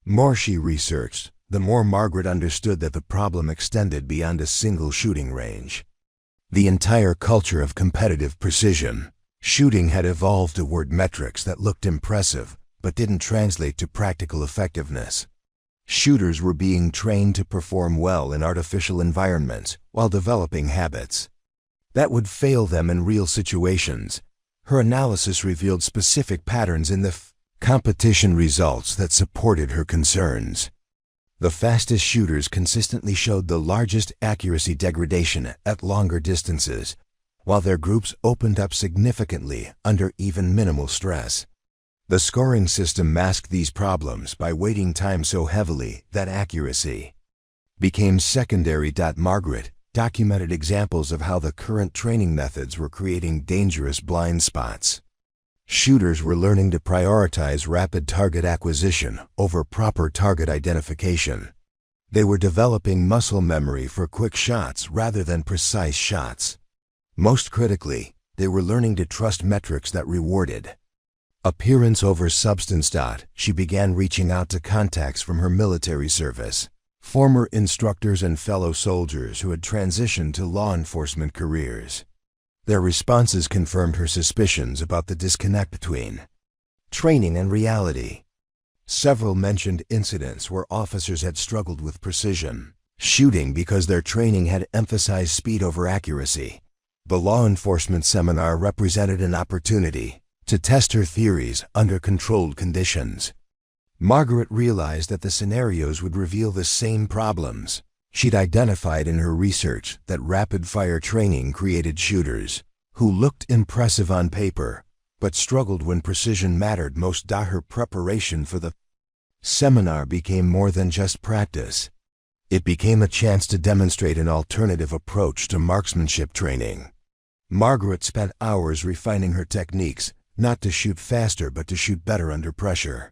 The more she researched, the more Margaret understood that the problem extended beyond a single shooting range. The entire culture of competitive precision shooting had evolved toward metrics that looked impressive but didn't translate to practical effectiveness. Shooters were being trained to perform well in artificial environments while developing habits that would fail them in real situations. Her analysis revealed specific patterns in the competition results that supported her concerns. The fastest shooters consistently showed the largest accuracy degradation at longer distances, while their groups opened up significantly under even minimal stress. The scoring system masked these problems by weighting time so heavily that accuracy became secondary. Margaret documented examples of how the current training methods were creating dangerous blind spots. Shooters were learning to prioritize rapid target acquisition over proper target identification. They were developing muscle memory for quick shots rather than precise shots. Most critically, they were learning to trust metrics that rewarded appearance over substance. She began reaching out to contacts from her military service, former instructors and fellow soldiers who had transitioned to law enforcement careers. Their responses confirmed her suspicions about the disconnect between training and reality. Several mentioned incidents where officers had struggled with precision shooting because their training had emphasized speed over accuracy. The law enforcement seminar represented an opportunity to test her theories under controlled conditions. Margaret realized that the scenarios would reveal the same problems she'd identified in her research, that rapid-fire training created shooters who looked impressive on paper, but struggled when precision mattered most. Her preparation for the seminar became more than just practice. It became a chance to demonstrate an alternative approach to marksmanship training. Margaret spent hours refining her techniques, not to shoot faster but to shoot better under pressure.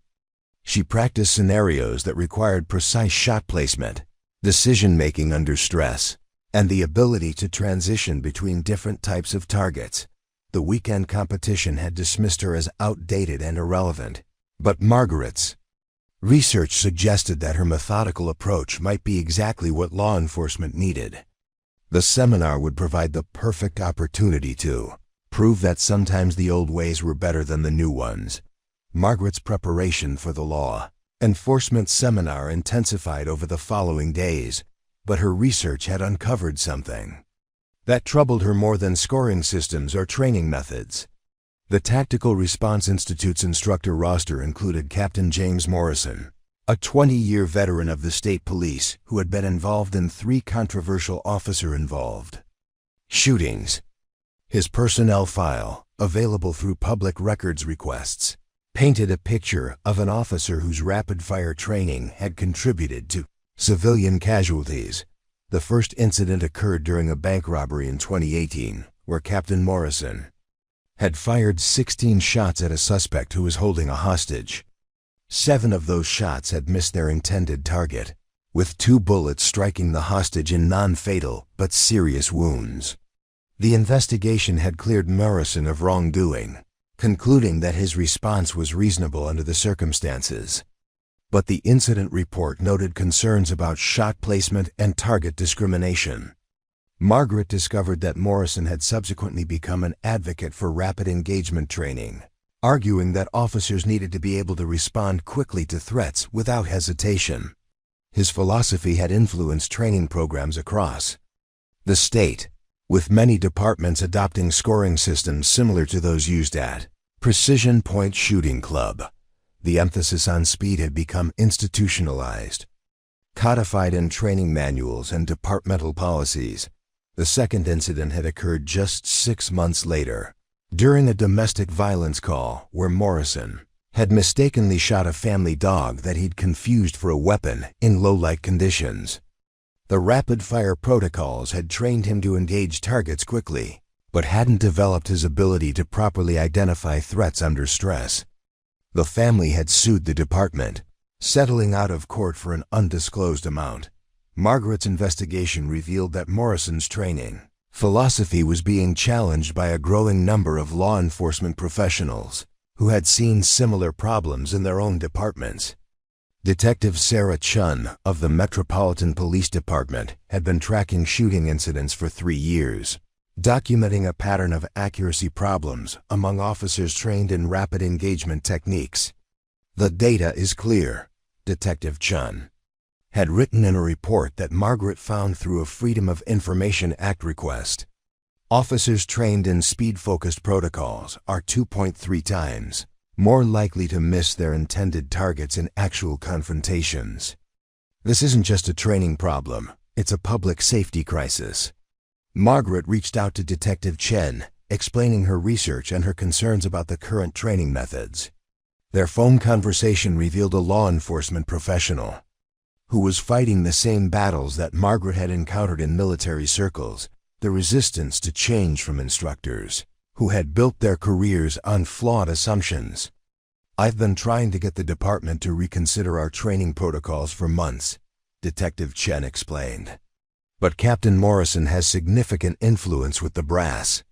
She practiced scenarios that required precise shot placement, decision-making under stress, and the ability to transition between different types of targets. The weekend competition had dismissed her as outdated and irrelevant, but Margaret's research suggested that her methodical approach might be exactly what law enforcement needed. The seminar would provide the perfect opportunity to prove that sometimes the old ways were better than the new ones. Margaret's preparation for the law enforcement seminar intensified over the following days, but her research had uncovered something that troubled her more than scoring systems or training methods. The Tactical Response Institute's instructor roster included Captain James Morrison, a 20-year veteran of the state police who had been involved in 3 controversial officer-involved shootings. His personnel file, available through public records requests, painted a picture of an officer whose rapid-fire training had contributed to civilian casualties. The first incident occurred during a bank robbery in 2018, where Captain Morrison had fired 16 shots at a suspect who was holding a hostage. 7 of those shots had missed their intended target, with 2 bullets striking the hostage in non-fatal but serious wounds. The investigation had cleared Morrison of wrongdoing, concluding that his response was reasonable under the circumstances. But the incident report noted concerns about shot placement and target discrimination. Margaret discovered that Morrison had subsequently become an advocate for rapid engagement training, arguing that officers needed to be able to respond quickly to threats without hesitation. His philosophy had influenced training programs across the state, with many departments adopting scoring systems similar to those used at Precision Point Shooting Club. The emphasis on speed had become institutionalized, codified in training manuals and departmental policies. The second incident had occurred just 6 months later, during a domestic violence call where Morrison had mistakenly shot a family dog that he'd confused for a weapon in low-light conditions. The rapid-fire protocols had trained him to engage targets quickly, but hadn't developed his ability to properly identify threats under stress. The family had sued the department, settling out of court for an undisclosed amount. Margaret's investigation revealed that Morrison's training philosophy was being challenged by a growing number of law enforcement professionals who had seen similar problems in their own departments. Detective Margaret Chen of the Metropolitan Police Department had been tracking shooting incidents for 3 years, documenting a pattern of accuracy problems among officers trained in rapid engagement techniques. "The data is clear," Detective Chen had written in a report that Margaret found through a Freedom of Information Act request. Officers trained in speed-focused protocols are 2.3 times more likely to miss their intended targets in actual confrontations. This isn't just a training problem, it's a public safety crisis. Margaret reached out to Detective Chen, explaining her research and her concerns about the current training methods. Their phone conversation revealed a law enforcement professional who was fighting the same battles that Margaret had encountered in military circles, the resistance to change from instructors who had built their careers on flawed assumptions. "I've been trying to get the department to reconsider our training protocols for months," Detective Chen explained. "But Captain Morrison has significant influence with the brass.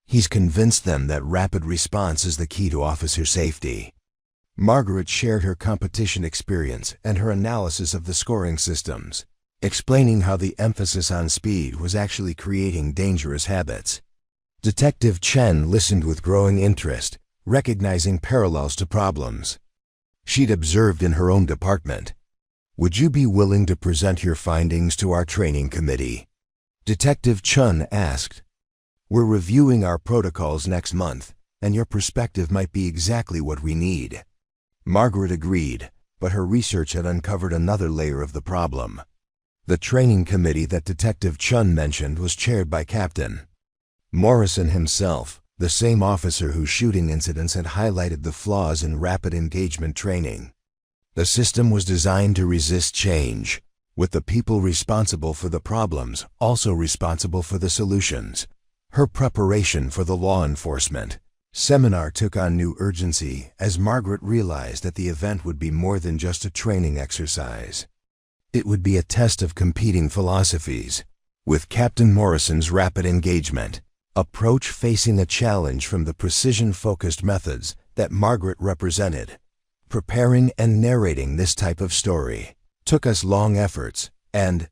He's convinced them that rapid response is the key to officer safety." Margaret shared her competition experience and her analysis of the scoring systems, explaining how the emphasis on speed was actually creating dangerous habits. Detective Chen listened with growing interest, recognizing parallels to problems she'd observed in her own department. "Would you be willing to present your findings to our training committee?" Detective Chen asked. "We're reviewing our protocols next month, and your perspective might be exactly what we need." Margaret agreed, but her research had uncovered another layer of the problem. The training committee that Detective Chen mentioned was chaired by Captain Morrison himself, the same officer whose shooting incidents had highlighted the flaws in rapid engagement training. The system was designed to resist change, with the people responsible for the problems also responsible for the solutions. Her preparation for the law enforcement seminar took on new urgency as Margaret realized that the event would be more than just a training exercise. It would be a test of competing philosophies, with Captain Morrison's rapid engagement approach facing a challenge from the precision-focused methods that Margaret represented. Preparing and narrating this type of story took us long efforts and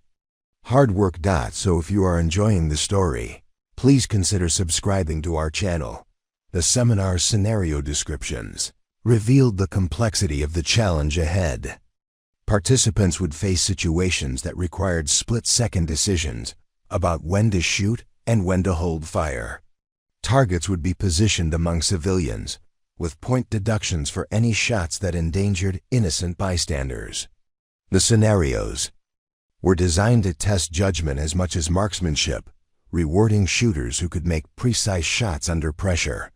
hard work. So if you are enjoying the story, please consider subscribing to our channel. The seminar's scenario descriptions revealed the complexity of the challenge ahead. Participants would face situations that required split-second decisions about when to shoot and when to hold fire. Targets would be positioned among civilians, with point deductions for any shots that endangered innocent bystanders. The scenarios were designed to test judgment as much as marksmanship, rewarding shooters who could make precise shots under pressure.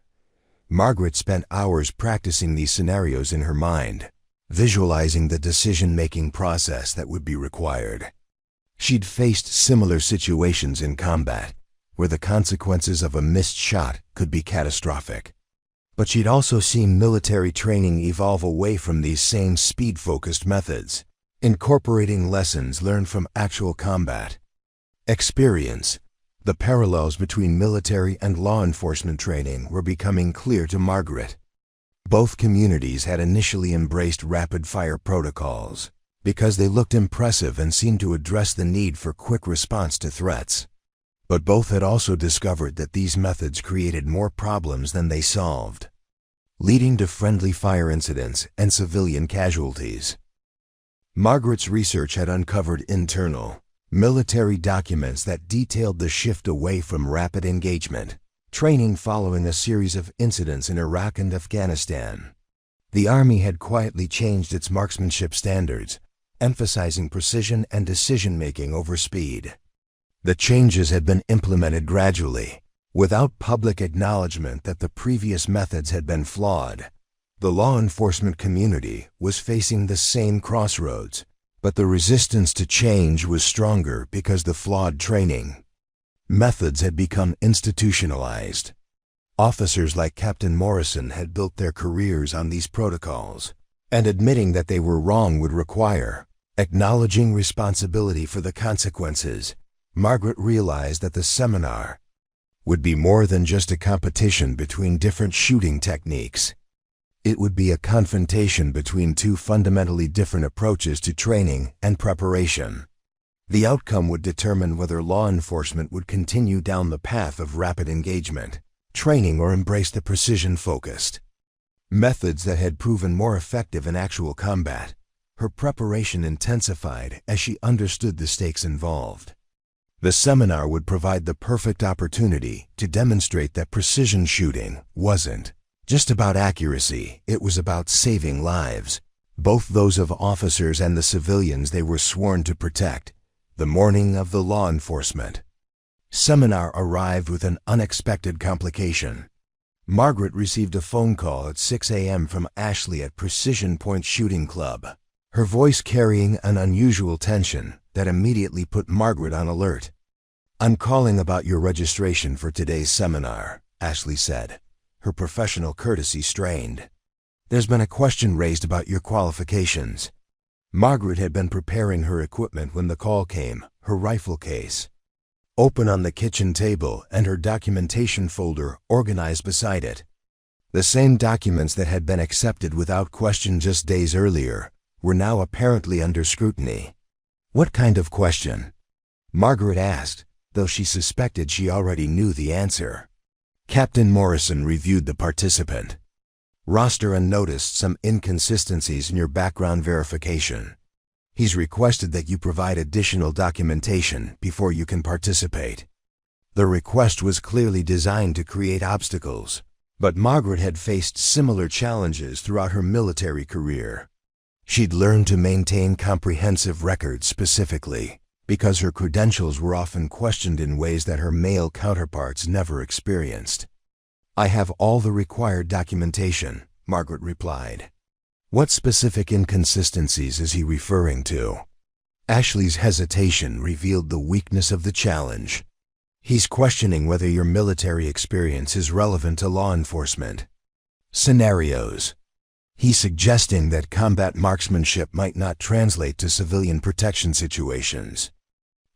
Margaret spent hours practicing these scenarios in her mind, visualizing the decision-making process that would be required. She'd faced similar situations in combat, where the consequences of a missed shot could be catastrophic. But she'd also seen military training evolve away from these same speed-focused methods, incorporating lessons learned from actual combat experience. The parallels between military and law enforcement training were becoming clear to Margaret. Both communities had initially embraced rapid-fire protocols because they looked impressive and seemed to address the need for quick response to threats. But both had also discovered that these methods created more problems than they solved, leading to friendly fire incidents and civilian casualties. Margaret's research had uncovered internal military documents that detailed the shift away from rapid engagement training following a series of incidents in Iraq and Afghanistan. The Army had quietly changed its marksmanship standards, emphasizing precision and decision-making over speed. The changes had been implemented gradually, without public acknowledgement that the previous methods had been flawed. The law enforcement community was facing the same crossroads, but the resistance to change was stronger because the flawed training methods had become institutionalized. Officers like Captain Morrison had built their careers on these protocols, and admitting that they were wrong would require acknowledging responsibility for the consequences. Margaret realized that the seminar would be more than just a competition between different shooting techniques. It would be a confrontation between two fundamentally different approaches to training and preparation. The outcome would determine whether law enforcement would continue down the path of rapid engagement, training, or embrace the precision-focused methods that had proven more effective in actual combat. Her preparation intensified as she understood the stakes involved. The seminar would provide the perfect opportunity to demonstrate that precision shooting wasn't just about accuracy, it was about saving lives, both those of officers and the civilians they were sworn to protect. The morning of the law enforcement seminar arrived with an unexpected complication. Margaret received a phone call at 6 a.m. from Ashley at Precision Point Shooting Club, her voice carrying an unusual tension that immediately put Margaret on alert. "I'm calling about your registration for today's seminar," Ashley said, her professional courtesy strained. "There's been a question raised about your qualifications." Margaret had been preparing her equipment when the call came, her rifle case open on the kitchen table and her documentation folder organized beside it. The same documents that had been accepted without question just days earlier were now apparently under scrutiny. "What kind of question?" Margaret asked, though she suspected she already knew the answer. Captain Morrison reviewed the participant roster and noticed some inconsistencies in your background verification. He's requested that you provide additional documentation before you can participate. The request was clearly designed to create obstacles, but Margaret had faced similar challenges throughout her military career. She'd learned to maintain comprehensive records specifically because her credentials were often questioned in ways that her male counterparts never experienced. "I have all the required documentation," Margaret replied. "What specific inconsistencies is he referring to?" Ashley's hesitation revealed the weakness of the challenge. "He's questioning whether your military experience is relevant to law enforcement scenarios. He's suggesting that combat marksmanship might not translate to civilian protection situations."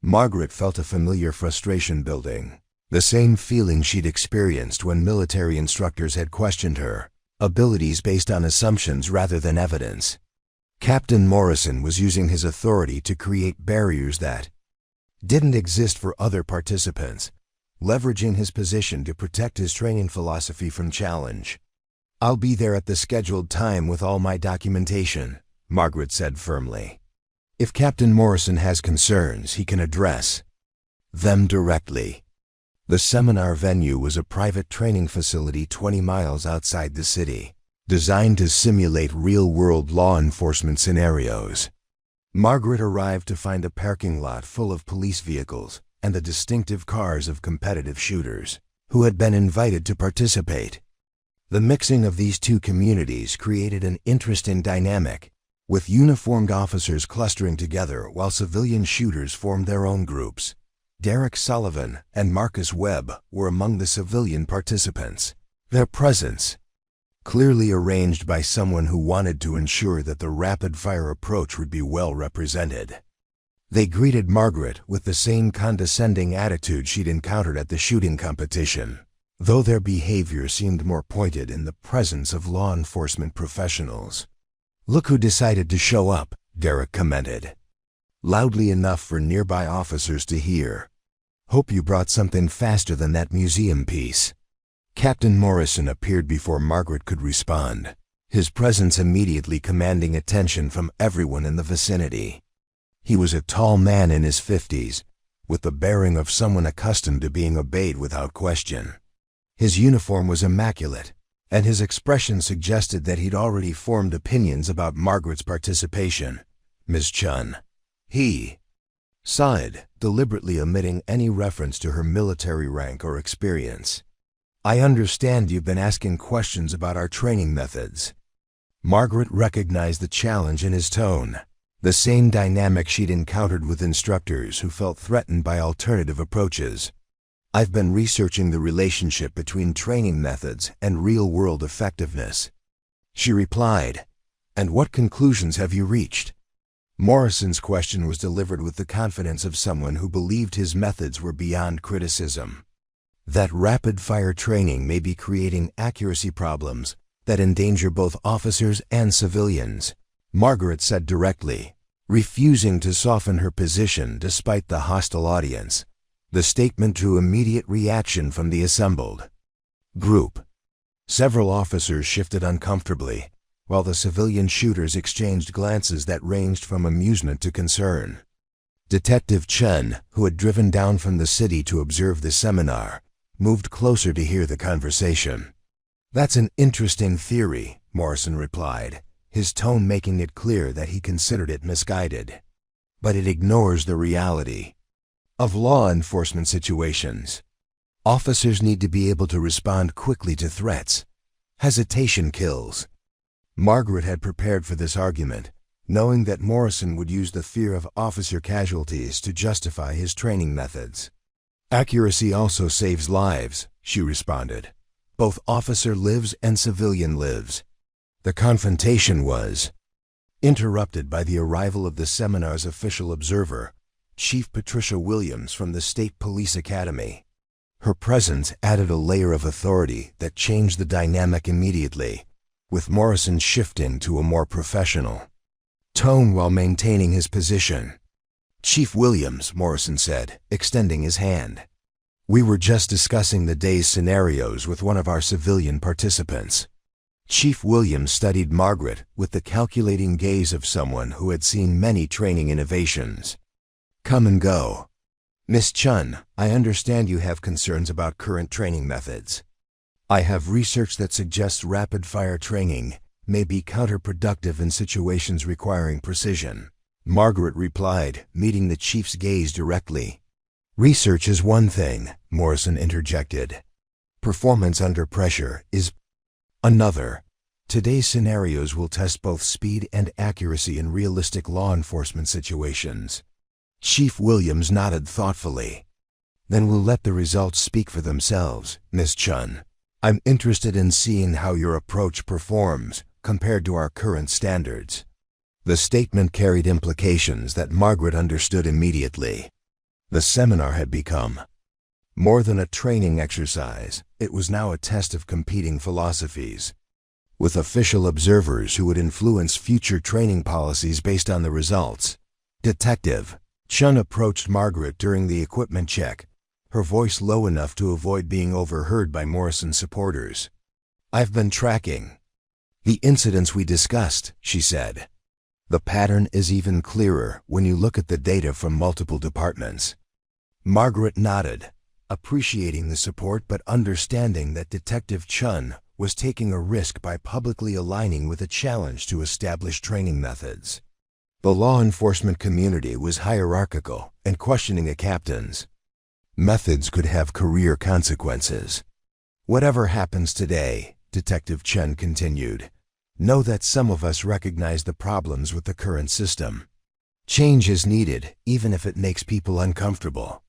Margaret felt a familiar frustration building, the same feeling she'd experienced when military instructors had questioned her abilities based on assumptions rather than evidence. Captain Morrison was using his authority to create barriers that didn't exist for other participants, leveraging his position to protect his training philosophy from challenge. "I'll be there at the scheduled time with all my documentation," Margaret said firmly. "If Captain Morrison has concerns, he can address them directly." The seminar venue was a private training facility 20 miles outside the city, designed to simulate real-world law enforcement scenarios. Margaret arrived to find a parking lot full of police vehicles and the distinctive cars of competitive shooters who had been invited to participate. The mixing of these two communities created an interesting dynamic, with uniformed officers clustering together while civilian shooters formed their own groups. Derek Sullivan and Marcus Webb were among the civilian participants, their presence clearly arranged by someone who wanted to ensure that the rapid-fire approach would be well represented. They greeted Margaret with the same condescending attitude she'd encountered at the shooting competition, though their behavior seemed more pointed in the presence of law enforcement professionals. "Look who decided to show up," Derek commented, loudly enough for nearby officers to hear. "Hope you brought something faster than that museum piece." Captain Morrison appeared before Margaret could respond, his presence immediately commanding attention from everyone in the vicinity. He was a tall man in his 50s, with the bearing of someone accustomed to being obeyed without question. His uniform was immaculate, and his expression suggested that he'd already formed opinions about Margaret's participation. "Ms. Chen," he sighed, deliberately omitting any reference to her military rank or experience. "I understand you've been asking questions about our training methods." Margaret recognized the challenge in his tone, the same dynamic she'd encountered with instructors who felt threatened by alternative approaches. "I've been researching the relationship between training methods and real-world effectiveness," she replied. "And what conclusions have you reached?" Morrison's question was delivered with the confidence of someone who believed his methods were beyond criticism. "That rapid-fire training may be creating accuracy problems that endanger both officers and civilians," Margaret said directly, refusing to soften her position despite the hostile audience. The statement drew immediate reaction from the assembled group. Several officers shifted uncomfortably, while the civilian shooters exchanged glances that ranged from amusement to concern. Detective Chen, who had driven down from the city to observe the seminar, moved closer to hear the conversation. "That's an interesting theory," Morrison replied, his tone making it clear that he considered it misguided. "But it ignores the reality of law enforcement situations. Officers need to be able to respond quickly to threats. Hesitation kills." Margaret had prepared for this argument, knowing that Morrison would use the fear of officer casualties to justify his training methods. "Accuracy also saves lives," she responded. "Both officer lives and civilian lives." The confrontation was interrupted by the arrival of the seminar's official observer, Chief Patricia Williams from the State Police Academy. Her presence added a layer of authority that changed the dynamic immediately, with Morrison shifting to a more professional tone while maintaining his position. "Chief Williams," Morrison said, extending his hand. "We were just discussing the day's scenarios with one of our civilian participants." Chief Williams studied Margaret with the calculating gaze of someone who had seen many training innovations come and go. "Miss Chen, I understand you have concerns about current training methods. I have research that suggests rapid-fire training may be counterproductive in situations requiring precision," Margaret replied, meeting the chief's gaze directly. "Research is one thing," Morrison interjected. "Performance under pressure is another. Today's scenarios will test both speed and accuracy in realistic law enforcement situations." Chief Williams nodded thoughtfully. "Then we'll let the results speak for themselves, Miss Chen. I'm interested in seeing how your approach performs compared to our current standards." The statement carried implications that Margaret understood immediately. The seminar had become more than a training exercise. It was now a test of competing philosophies, with official observers who would influence future training policies based on the results. Detective Chen approached Margaret during the equipment check, her voice low enough to avoid being overheard by Morrison's supporters. "I've been tracking the incidents we discussed," she said. "The pattern is even clearer when you look at the data from multiple departments." Margaret nodded, appreciating the support but understanding that Detective Chen was taking a risk by publicly aligning with a challenge to established training methods. The law enforcement community was hierarchical, and questioning a captain's methods could have career consequences. "Whatever happens today," Detective Chen continued, "know that some of us recognize the problems with the current system. Change is needed, even if it makes people uncomfortable."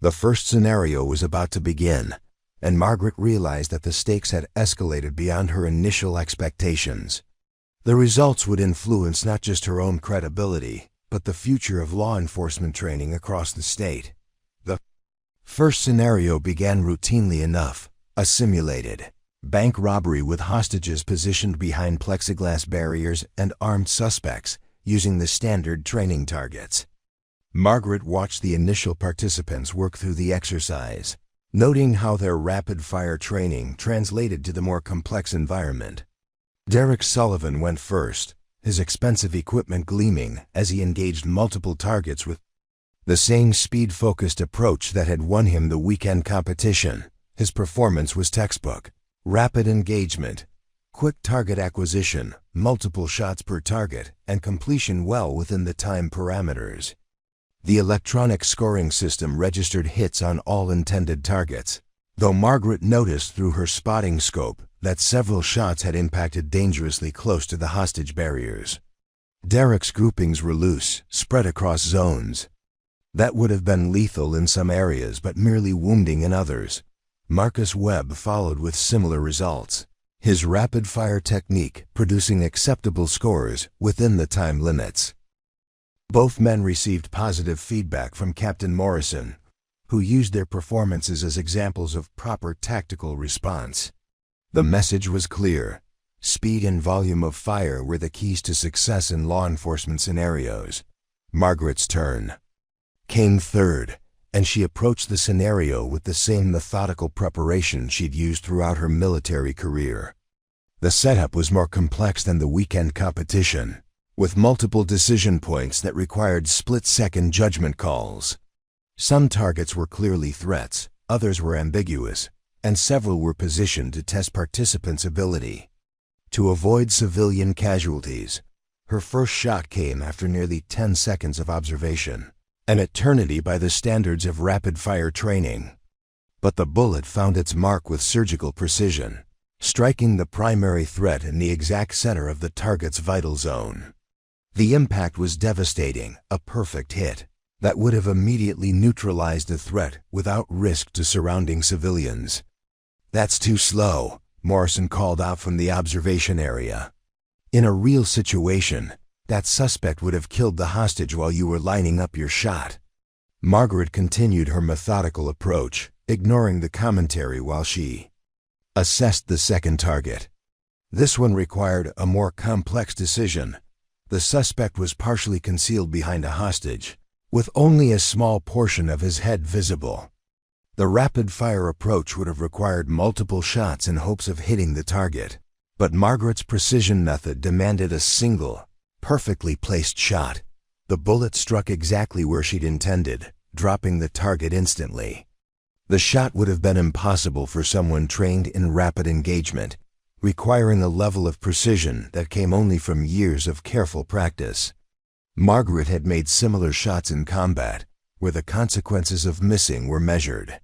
The first scenario was about to begin, and Margaret realized that the stakes had escalated beyond her initial expectations. The results would influence not just her own credibility, but the future of law enforcement training across the state. The first scenario began routinely enough: a simulated bank robbery with hostages positioned behind plexiglass barriers and armed suspects using the standard training targets. Margaret watched the initial participants work through the exercise, noting how their rapid-fire training translated to the more complex environment. Derek Sullivan went first, his expensive equipment gleaming as he engaged multiple targets with the same speed-focused approach that had won him the weekend competition. His performance was textbook: rapid engagement, quick target acquisition, multiple shots per target, and completion well within the time parameters. The electronic scoring system registered hits on all intended targets, though Margaret noticed through her spotting scope that several shots had impacted dangerously close to the hostage barriers. Derek's groupings were loose, spread across zones. That would have been lethal in some areas but merely wounding in others. Marcus Webb followed with similar results, his rapid-fire technique producing acceptable scores within the time limits. Both men received positive feedback from Captain Morrison, who used their performances as examples of proper tactical response. The message was clear. Speed and volume of fire were the keys to success in law enforcement scenarios. Margaret's turn came third, and she approached the scenario with the same methodical preparation she'd used throughout her military career. The setup was more complex than the weekend competition, with multiple decision points that required split-second judgment calls. Some targets were clearly threats, others were ambiguous, and several were positioned to test participants' ability. To avoid civilian casualties, her first shot came after nearly 10 seconds of observation, an eternity by the standards of rapid-fire training. But the bullet found its mark with surgical precision, striking the primary threat in the exact center of the target's vital zone. The impact was devastating, a perfect hit that would have immediately neutralized the threat without risk to surrounding civilians. "That's too slow," Morrison called out from the observation area. In a real situation, that suspect would have killed the hostage while you were lining up your shot. Margaret continued her methodical approach, ignoring the commentary while she assessed the second target. This one required a more complex decision. The suspect was partially concealed behind a hostage, with only a small portion of his head visible. The rapid-fire approach would have required multiple shots in hopes of hitting the target, but Margaret's precision method demanded a single, perfectly placed shot. The bullet struck exactly where she'd intended, dropping the target instantly. The shot would have been impossible for someone trained in rapid engagement, requiring a level of precision that came only from years of careful practice. Margaret had made similar shots in combat, where the consequences of missing were measured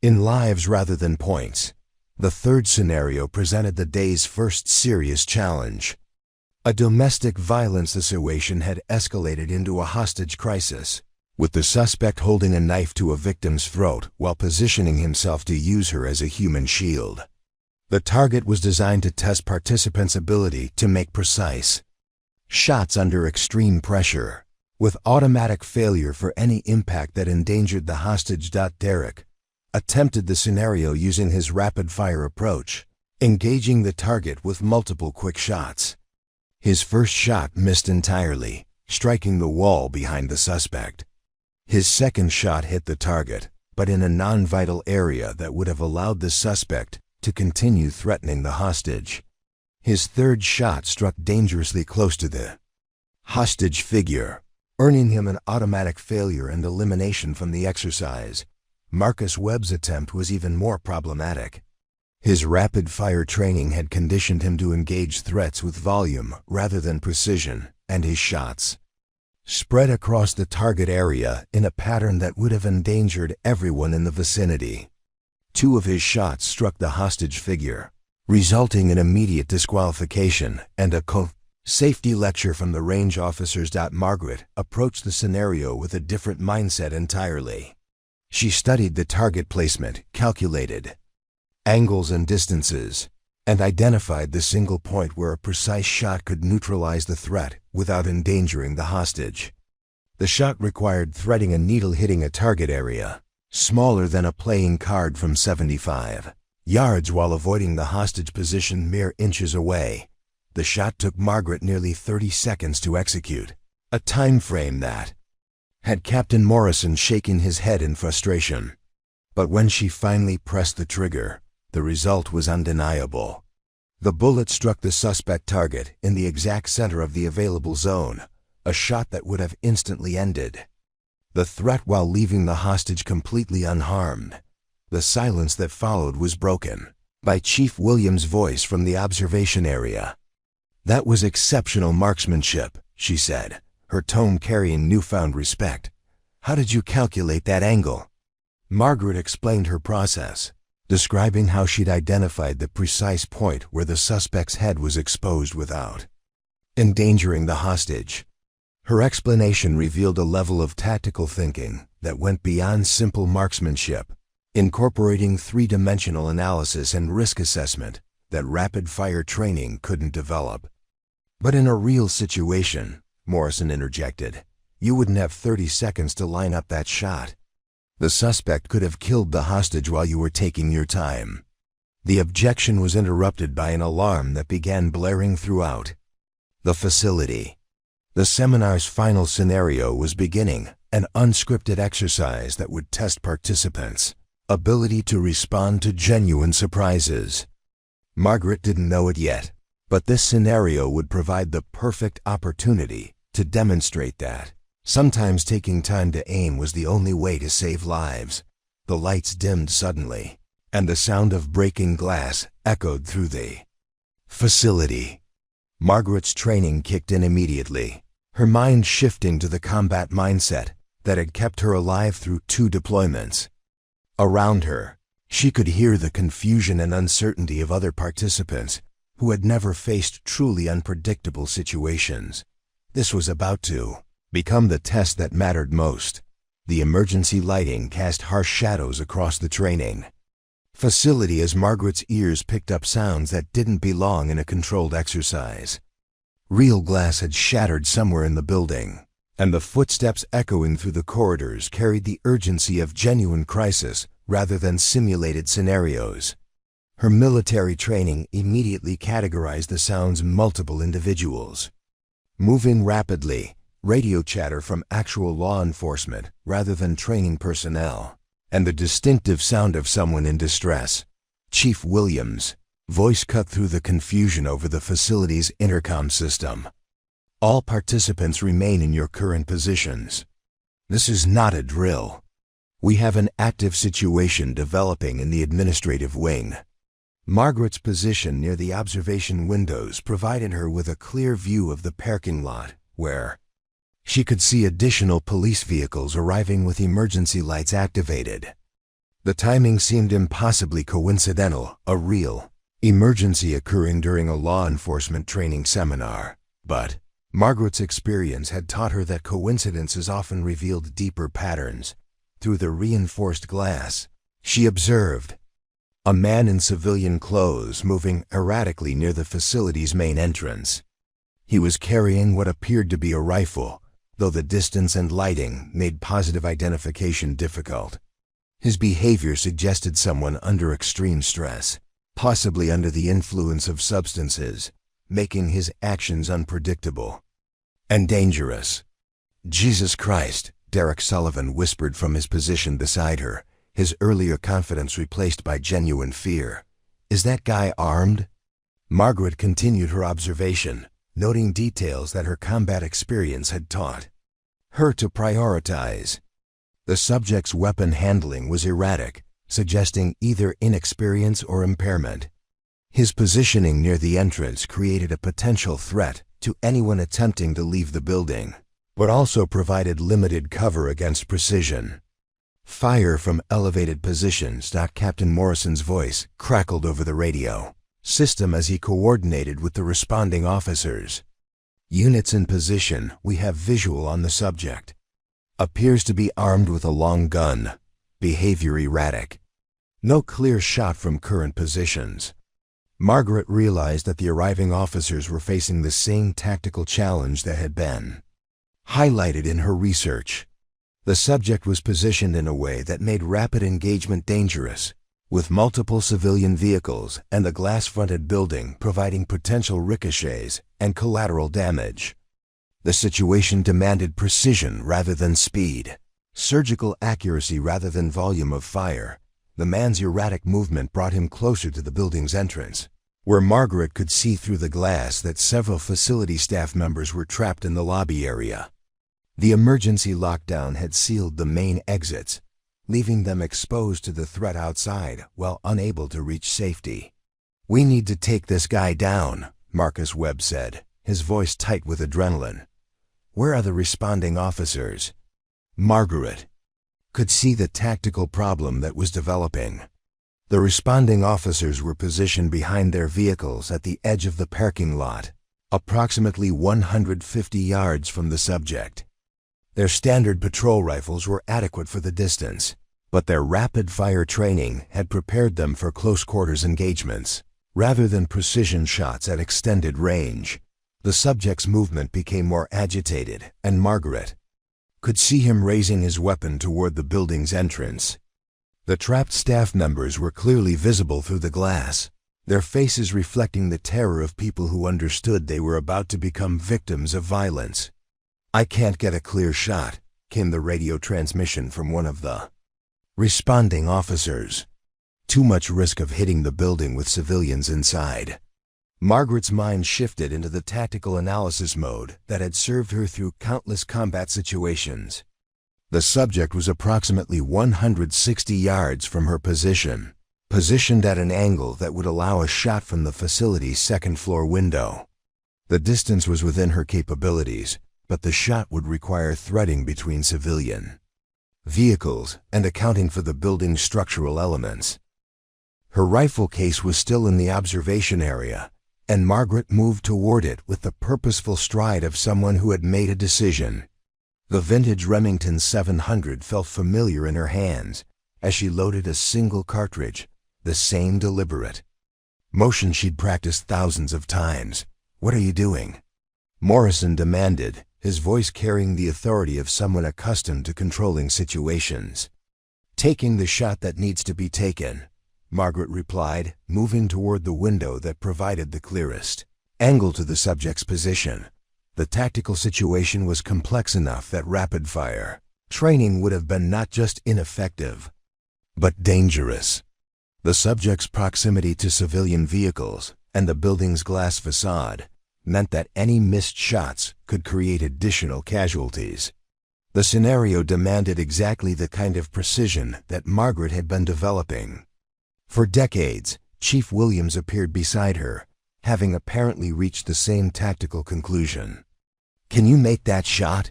in lives rather than points. The third scenario presented the day's first serious challenge. A domestic violence situation had escalated into a hostage crisis, with the suspect holding a knife to a victim's throat while positioning himself to use her as a human shield. The target was designed to test participants' ability to make precise shots under extreme pressure, with automatic failure for any impact that endangered the hostage. Derek attempted the scenario using his rapid-fire approach, engaging the target with multiple quick shots. His first shot missed entirely, striking the wall behind the suspect. His second shot hit the target, but in a non-vital area that would have allowed the suspect to continue threatening the hostage. His third shot struck dangerously close to the hostage figure, earning him an automatic failure and elimination from the exercise. Marcus Webb's attempt was even more problematic. His rapid-fire training had conditioned him to engage threats with volume rather than precision, and his shots spread across the target area in a pattern that would have endangered everyone in the vicinity. Two of his shots struck the hostage figure, resulting in immediate disqualification and a safety lecture from the range officers. Margaret approached the scenario with a different mindset entirely. She studied the target placement, calculated angles and distances, and identified the single point where a precise shot could neutralize the threat without endangering the hostage. The shot required threading a needle hitting a target area smaller than a playing card from 75 yards while avoiding the hostage position mere inches away. The shot took Margaret nearly 30 seconds to execute, a time frame that had Captain Morrison shaking his head in frustration. But when she finally pressed the trigger, the result was undeniable. The bullet struck the suspect target in the exact center of the available zone, a shot that would have instantly ended the threat while leaving the hostage completely unharmed. The silence that followed was broken by Chief Williams' voice from the observation area. "That was exceptional marksmanship," she said, her tone carrying newfound respect. How did you calculate that angle? Margaret explained her process, describing how she'd identified the precise point where the suspect's head was exposed without endangering the hostage. Her explanation revealed a level of tactical thinking that went beyond simple marksmanship, incorporating three-dimensional analysis and risk assessment that rapid-fire training couldn't develop. But in a real situation, Morrison interjected, you wouldn't have 30 seconds to line up that shot. The suspect could have killed the hostage while you were taking your time. The objection was interrupted by an alarm that began blaring throughout the facility. The seminar's final scenario was beginning, an unscripted exercise that would test participants' ability to respond to genuine surprises. Margaret didn't know it yet, but this scenario would provide the perfect opportunity to demonstrate that sometimes taking time to aim was the only way to save lives. The lights dimmed suddenly, and the sound of breaking glass echoed through the facility. Margaret's training kicked in immediately, her mind shifting to the combat mindset that had kept her alive through 2 deployments. Around her, she could hear the confusion and uncertainty of other participants who had never faced truly unpredictable situations. This was about to become the test that mattered most. The emergency lighting cast harsh shadows across the training facility as Margaret's ears picked up sounds that didn't belong in a controlled exercise. Real glass had shattered somewhere in the building, and the footsteps echoing through the corridors carried the urgency of genuine crisis rather than simulated scenarios. Her military training immediately categorized the sounds multiple individuals moving rapidly, radio chatter from actual law enforcement rather than training personnel, and the distinctive sound of someone in distress. Chief Williams' voice cut through the confusion over the facility's intercom system. All participants remain in your current positions. This is not a drill. We have an active situation developing in the administrative wing. Margaret's position near the observation windows provided her with a clear view of the parking lot, where she could see additional police vehicles arriving with emergency lights activated. The timing seemed impossibly coincidental, a real emergency occurring during a law enforcement training seminar. But Margaret's experience had taught her that coincidences often revealed deeper patterns. Through the reinforced glass, she observed a man in civilian clothes moving erratically near the facility's main entrance. He was carrying what appeared to be a rifle, though the distance and lighting made positive identification difficult. His behavior suggested someone under extreme stress, possibly under the influence of substances, making his actions unpredictable and dangerous. Jesus Christ, Derek Sullivan whispered from his position beside her, his earlier confidence replaced by genuine fear. Is that guy armed? Margaret continued her observation, noting details that her combat experience had taught her to prioritize. The subject's weapon handling was erratic, suggesting either inexperience or impairment. His positioning near the entrance created a potential threat to anyone attempting to leave the building, but also provided limited cover against precision. Fire from elevated positions. Captain Morrison's voice crackled over the radio system as he coordinated with the responding officers. Units in position, we have visual on the subject. Appears to be armed with a long gun. Behavior erratic. No clear shot from current positions. Margaret realized that the arriving officers were facing the same tactical challenge that had been highlighted in her research. The subject was positioned in a way that made rapid engagement dangerous, with multiple civilian vehicles and the glass-fronted building providing potential ricochets and collateral damage. The situation demanded precision rather than speed, surgical accuracy rather than volume of fire. The man's erratic movement brought him closer to the building's entrance, where Margaret could see through the glass that several facility staff members were trapped in the lobby area. The emergency lockdown had sealed the main exits, leaving them exposed to the threat outside while unable to reach safety. We need to take this guy down, Marcus Webb said, his voice tight with adrenaline. Where are the responding officers? Margaret could see the tactical problem that was developing. The responding officers were positioned behind their vehicles at the edge of the parking lot, approximately 150 yards from the subject. Their standard patrol rifles were adequate for the distance, but their rapid-fire training had prepared them for close-quarters engagements. Rather than precision shots at extended range, the subject's movement became more agitated, and Margaret could see him raising his weapon toward the building's entrance. The trapped staff members were clearly visible through the glass, their faces reflecting the terror of people who understood they were about to become victims of violence. "I can't get a clear shot," came the radio transmission from one of the responding officers. "Too much risk of hitting the building with civilians inside." Margaret's mind shifted into the tactical analysis mode that had served her through countless combat situations. The subject was approximately 160 yards from her position, positioned at an angle that would allow a shot from the facility's second-floor window. The distance was within her capabilities, but the shot would require threading between civilian vehicles and accounting for the building's structural elements. Her rifle case was still in the observation area, and Margaret moved toward it with the purposeful stride of someone who had made a decision. The vintage Remington 700 felt familiar in her hands as she loaded a single cartridge, the same deliberate motion she'd practiced thousands of times. "What are you doing?" Morrison demanded, his voice carrying the authority of someone accustomed to controlling situations. "Taking the shot that needs to be taken," Margaret replied, moving toward the window that provided the clearest angle to the subject's position. The tactical situation was complex enough that rapid-fire training would have been not just ineffective, but dangerous. The subject's proximity to civilian vehicles and the building's glass facade meant that any missed shots could create additional casualties. The scenario demanded exactly the kind of precision that Margaret had been developing. For decades, Chief Williams appeared beside her, having apparently reached the same tactical conclusion. "Can you make that shot?"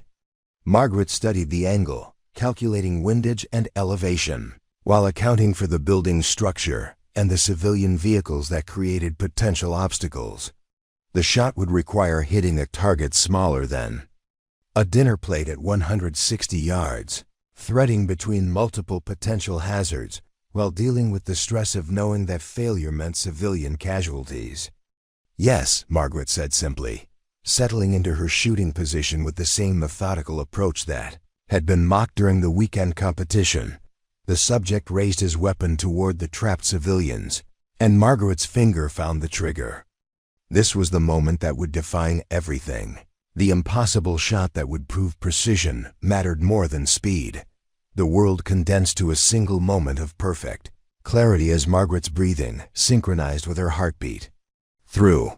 Margaret studied the angle, calculating windage and elevation, while accounting for the building's structure and the civilian vehicles that created potential obstacles. The shot would require hitting a target smaller than a dinner plate at 160 yards, threading between multiple potential hazards while dealing with the stress of knowing that failure meant civilian casualties. "Yes," Margaret said simply, settling into her shooting position with the same methodical approach that had been mocked during the weekend competition. The subject raised his weapon toward the trapped civilians, and Margaret's finger found the trigger. This was the moment that would define everything. The impossible shot that would prove precision mattered more than speed. The world condensed to a single moment of perfect clarity as Margaret's breathing synchronized with her heartbeat. Through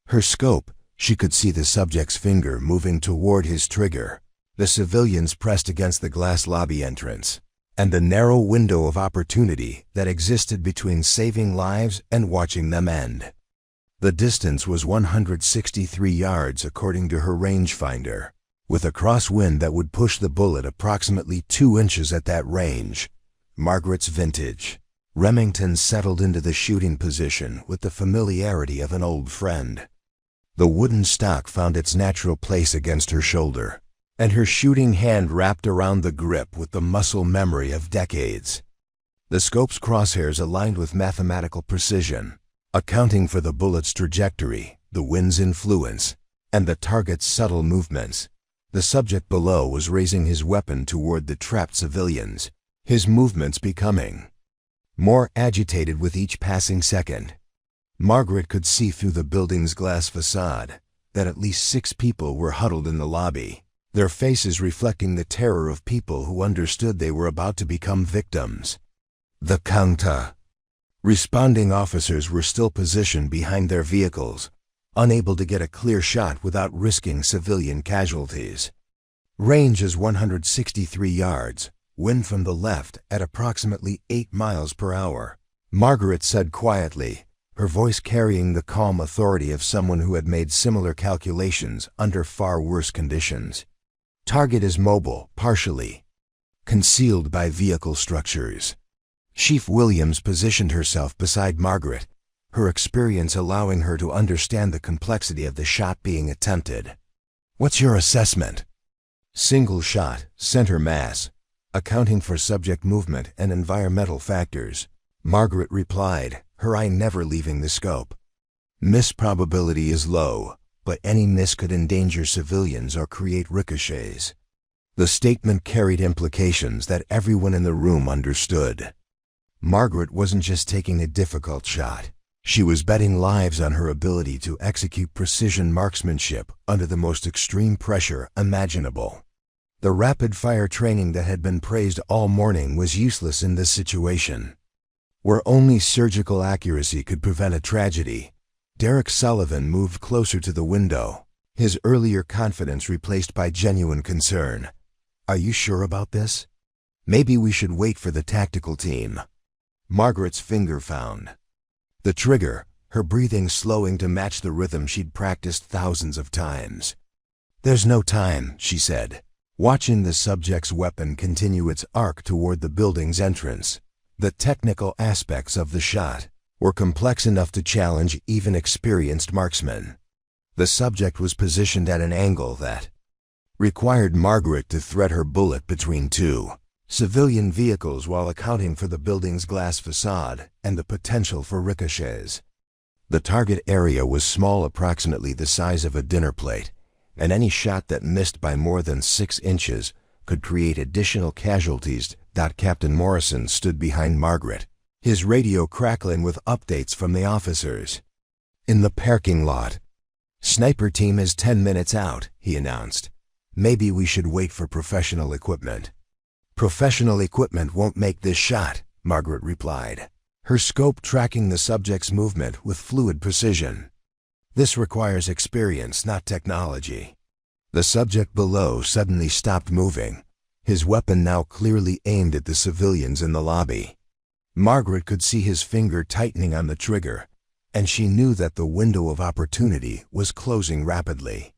her scope, she could see the subject's finger moving toward his trigger, the civilians pressed against the glass lobby entrance, and the narrow window of opportunity that existed between saving lives and watching them end. The distance was 163 yards according to her rangefinder, with a crosswind that would push the bullet approximately 2 inches at that range. Margaret's vintage Remington settled into the shooting position with the familiarity of an old friend. The wooden stock found its natural place against her shoulder, and her shooting hand wrapped around the grip with the muscle memory of decades. The scope's crosshairs aligned with mathematical precision, accounting for the bullet's trajectory, the wind's influence, and the target's subtle movements. The subject below was raising his weapon toward the trapped civilians, his movements becoming more agitated with each passing second. Margaret could see through the building's glass facade that at least 6 people were huddled in the lobby, their faces reflecting the terror of people who understood they were about to become victims. The counter responding officers were still positioned behind their vehicles, unable to get a clear shot without risking civilian casualties. Range is 163 yards, wind from the left at approximately 8 miles per hour, Margaret said quietly, her voice carrying the calm authority of someone who had made similar calculations under far worse conditions. Target is mobile, partially, concealed by vehicle structures. Chief Williams positioned herself beside Margaret, her experience allowing her to understand the complexity of the shot being attempted. "What's your assessment?" "Single shot, center mass, accounting for subject movement and environmental factors," Margaret replied, her eye never leaving the scope. "Miss probability is low, but any miss could endanger civilians or create ricochets." The statement carried implications that everyone in the room understood. Margaret wasn't just taking a difficult shot. She was betting lives on her ability to execute precision marksmanship under the most extreme pressure imaginable. The rapid-fire training that had been praised all morning was useless in this situation. Where only surgical accuracy could prevent a tragedy, Derek Sullivan moved closer to the window, his earlier confidence replaced by genuine concern. "Are you sure about this? Maybe we should wait for the tactical team." Margaret's finger found the trigger, her breathing slowing to match the rhythm she'd practiced thousands of times. "There's no time," she said, watching the subject's weapon continue its arc toward the building's entrance. The technical aspects of the shot were complex enough to challenge even experienced marksmen. The subject was positioned at an angle that required Margaret to thread her bullet between two civilian vehicles while accounting for the building's glass facade and the potential for ricochets. The target area was small, approximately the size of a dinner plate, and any shot that missed by more than 6 inches could create additional casualties. Captain Morrison stood behind Margaret, his radio crackling with updates from the officers. "In the parking lot. Sniper team is 10 minutes out," he announced. "Maybe we should wait for professional equipment." "Professional equipment won't make this shot," Margaret replied, her scope tracking the subject's movement with fluid precision. "This requires experience, not technology." The subject below suddenly stopped moving, his weapon now clearly aimed at the civilians in the lobby. Margaret could see his finger tightening on the trigger, and she knew that the window of opportunity was closing rapidly.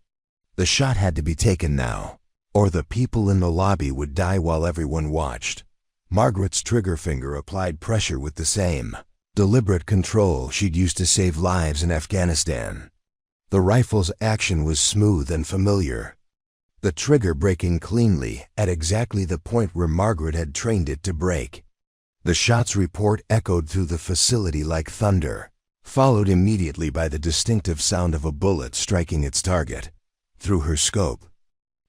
The shot had to be taken now, or the people in the lobby would die while everyone watched. Margaret's trigger finger applied pressure with the same deliberate control she'd used to save lives in Afghanistan. The rifle's action was smooth and familiar, the trigger breaking cleanly at exactly the point where Margaret had trained it to break. The shot's report echoed through the facility like thunder, followed immediately by the distinctive sound of a bullet striking its target. Through her scope,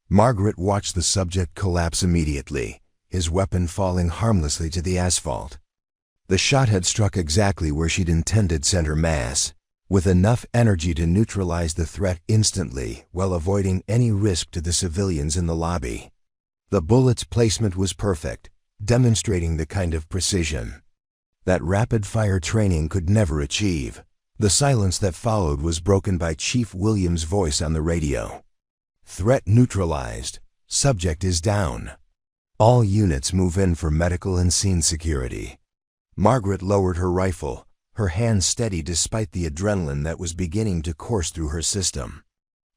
Margaret watched the subject collapse immediately, his weapon falling harmlessly to the asphalt. The shot had struck exactly where she'd intended center mass, with enough energy to neutralize the threat instantly while avoiding any risk to the civilians in the lobby. The bullet's placement was perfect, demonstrating the kind of precision that rapid-fire training could never achieve. The silence that followed was broken by Chief Williams' voice on the radio. "Threat neutralized. Subject is down. All units move in for medical and scene security." Margaret lowered her rifle, her hand steady despite the adrenaline that was beginning to course through her system.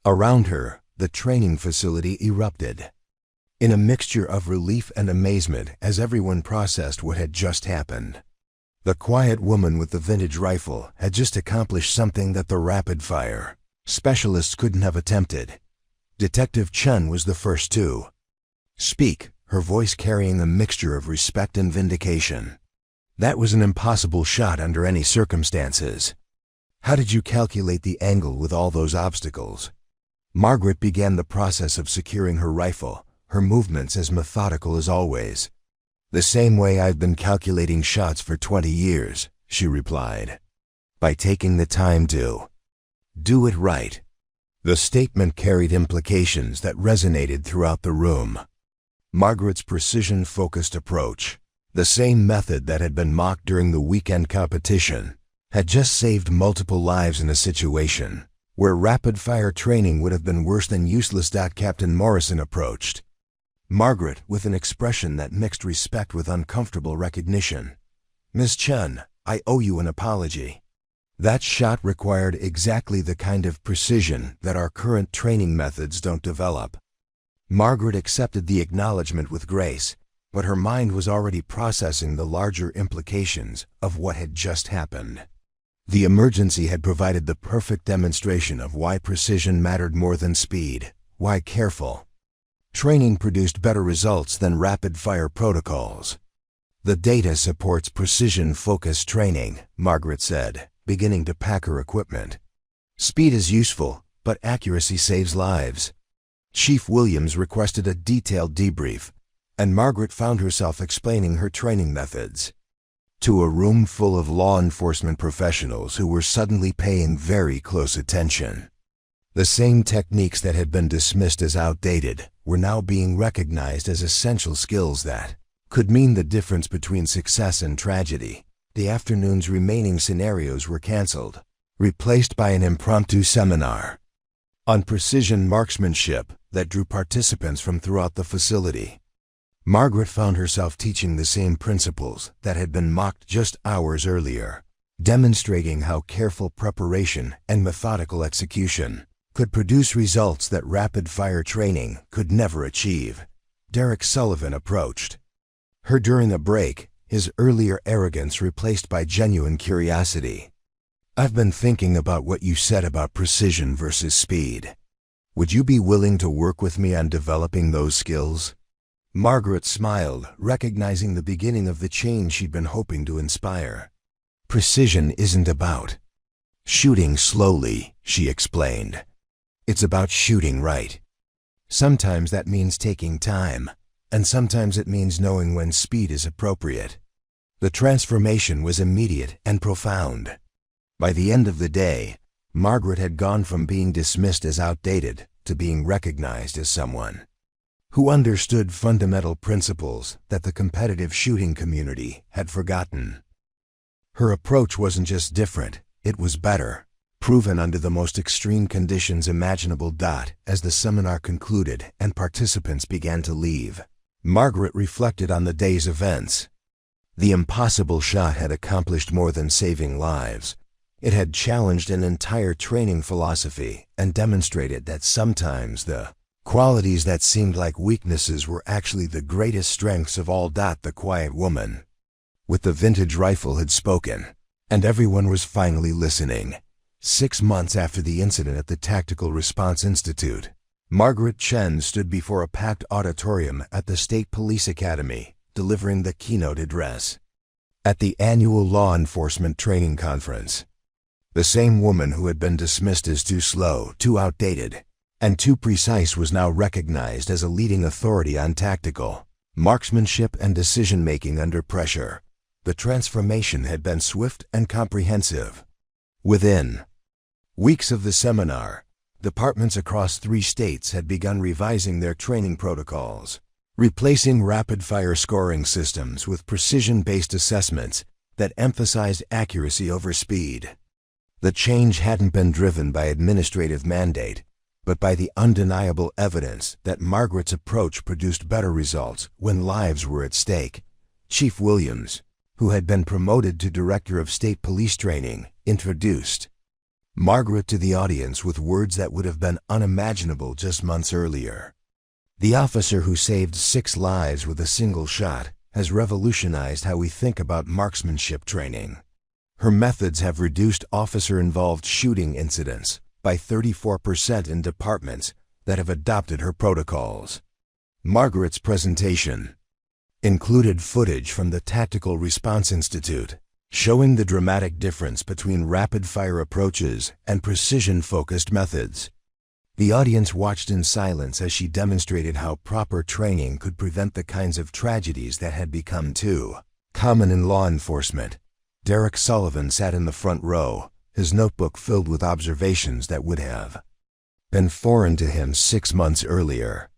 Around her, the training facility erupted in a mixture of relief and amazement as everyone processed what had just happened. The quiet woman with the vintage rifle had just accomplished something that the rapid-fire specialists couldn't have attempted. Detective Chen was the first to speak, her voice carrying a mixture of respect and vindication. "That was an impossible shot under any circumstances. How did you calculate the angle with all those obstacles?" Margaret began the process of securing her rifle, her movements as methodical as always. "The same way I've been calculating shots for 20 years, she replied. "By taking the time to do it right." The statement carried implications that resonated throughout the room. Margaret's precision-focused approach, the same method that had been mocked during the weekend competition, had just saved multiple lives in a situation where rapid-fire training would have been worse than useless. Captain Morrison approached Margaret with an expression that mixed respect with uncomfortable recognition. "Miss Chen, I owe you an apology. That shot required exactly the kind of precision that our current training methods don't develop." Margaret accepted the acknowledgement with grace, but her mind was already processing the larger implications of what had just happened. The emergency had provided the perfect demonstration of why precision mattered more than speed, why careful training produced better results than rapid-fire protocols. "The data supports precision-focused training," Margaret said, beginning to pack her equipment. "Speed is useful, but accuracy saves lives." Chief Williams requested a detailed debrief, and Margaret found herself explaining her training methods to a room full of law enforcement professionals who were suddenly paying very close attention. The same techniques that had been dismissed as outdated were now being recognized as essential skills that could mean the difference between success and tragedy. The afternoon's remaining scenarios were canceled, replaced by an impromptu seminar on precision marksmanship that drew participants from throughout the facility. Margaret found herself teaching the same principles that had been mocked just hours earlier, demonstrating how careful preparation and methodical execution could produce results that rapid-fire training could never achieve. Derek Sullivan approached her during a break, his earlier arrogance replaced by genuine curiosity. "I've been thinking about what you said about precision versus speed. Would you be willing to work with me on developing those skills?" Margaret smiled, recognizing the beginning of the change she'd been hoping to inspire. "Precision isn't about shooting slowly," she explained. "It's about shooting right. Sometimes that means taking time, and sometimes it means knowing when speed is appropriate." The transformation was immediate and profound. By the end of the day, Margaret had gone from being dismissed as outdated to being recognized as someone who understood fundamental principles that the competitive shooting community had forgotten. Her approach wasn't just different, it was better, proven under the most extreme conditions imaginable. As the seminar concluded and participants began to leave, Margaret reflected on the day's events. The impossible shot had accomplished more than saving lives. It had challenged an entire training philosophy and demonstrated that sometimes the qualities that seemed like weaknesses were actually the greatest strengths of all. The quiet woman with the vintage rifle had spoken, and everyone was finally listening. 6 months after the incident at the Tactical Response Institute, Margaret Chen stood before a packed auditorium at the State Police Academy, delivering the keynote address at the annual Law Enforcement Training Conference. The same woman who had been dismissed as too slow, too outdated, and too precise was now recognized as a leading authority on tactical marksmanship and decision-making under pressure. The transformation had been swift and comprehensive. Within weeks of the seminar, departments across 3 states had begun revising their training protocols, replacing rapid-fire scoring systems with precision-based assessments that emphasized accuracy over speed. The change hadn't been driven by administrative mandate, but by the undeniable evidence that Margaret's approach produced better results when lives were at stake. Chief Williams, who had been promoted to Director of State Police Training, introduced Margaret to the audience with words that would have been unimaginable just months earlier. "The officer who saved 6 lives with a single shot has revolutionized how we think about marksmanship training. Her methods have reduced officer-involved shooting incidents by 34% in departments that have adopted her protocols." Margaret's presentation included footage from the Tactical Response Institute, showing the dramatic difference between rapid-fire approaches and precision-focused methods. The audience watched in silence as she demonstrated how proper training could prevent the kinds of tragedies that had become too common in law enforcement. Derek Sullivan sat in the front row, his notebook filled with observations that would have been foreign to him 6 months earlier.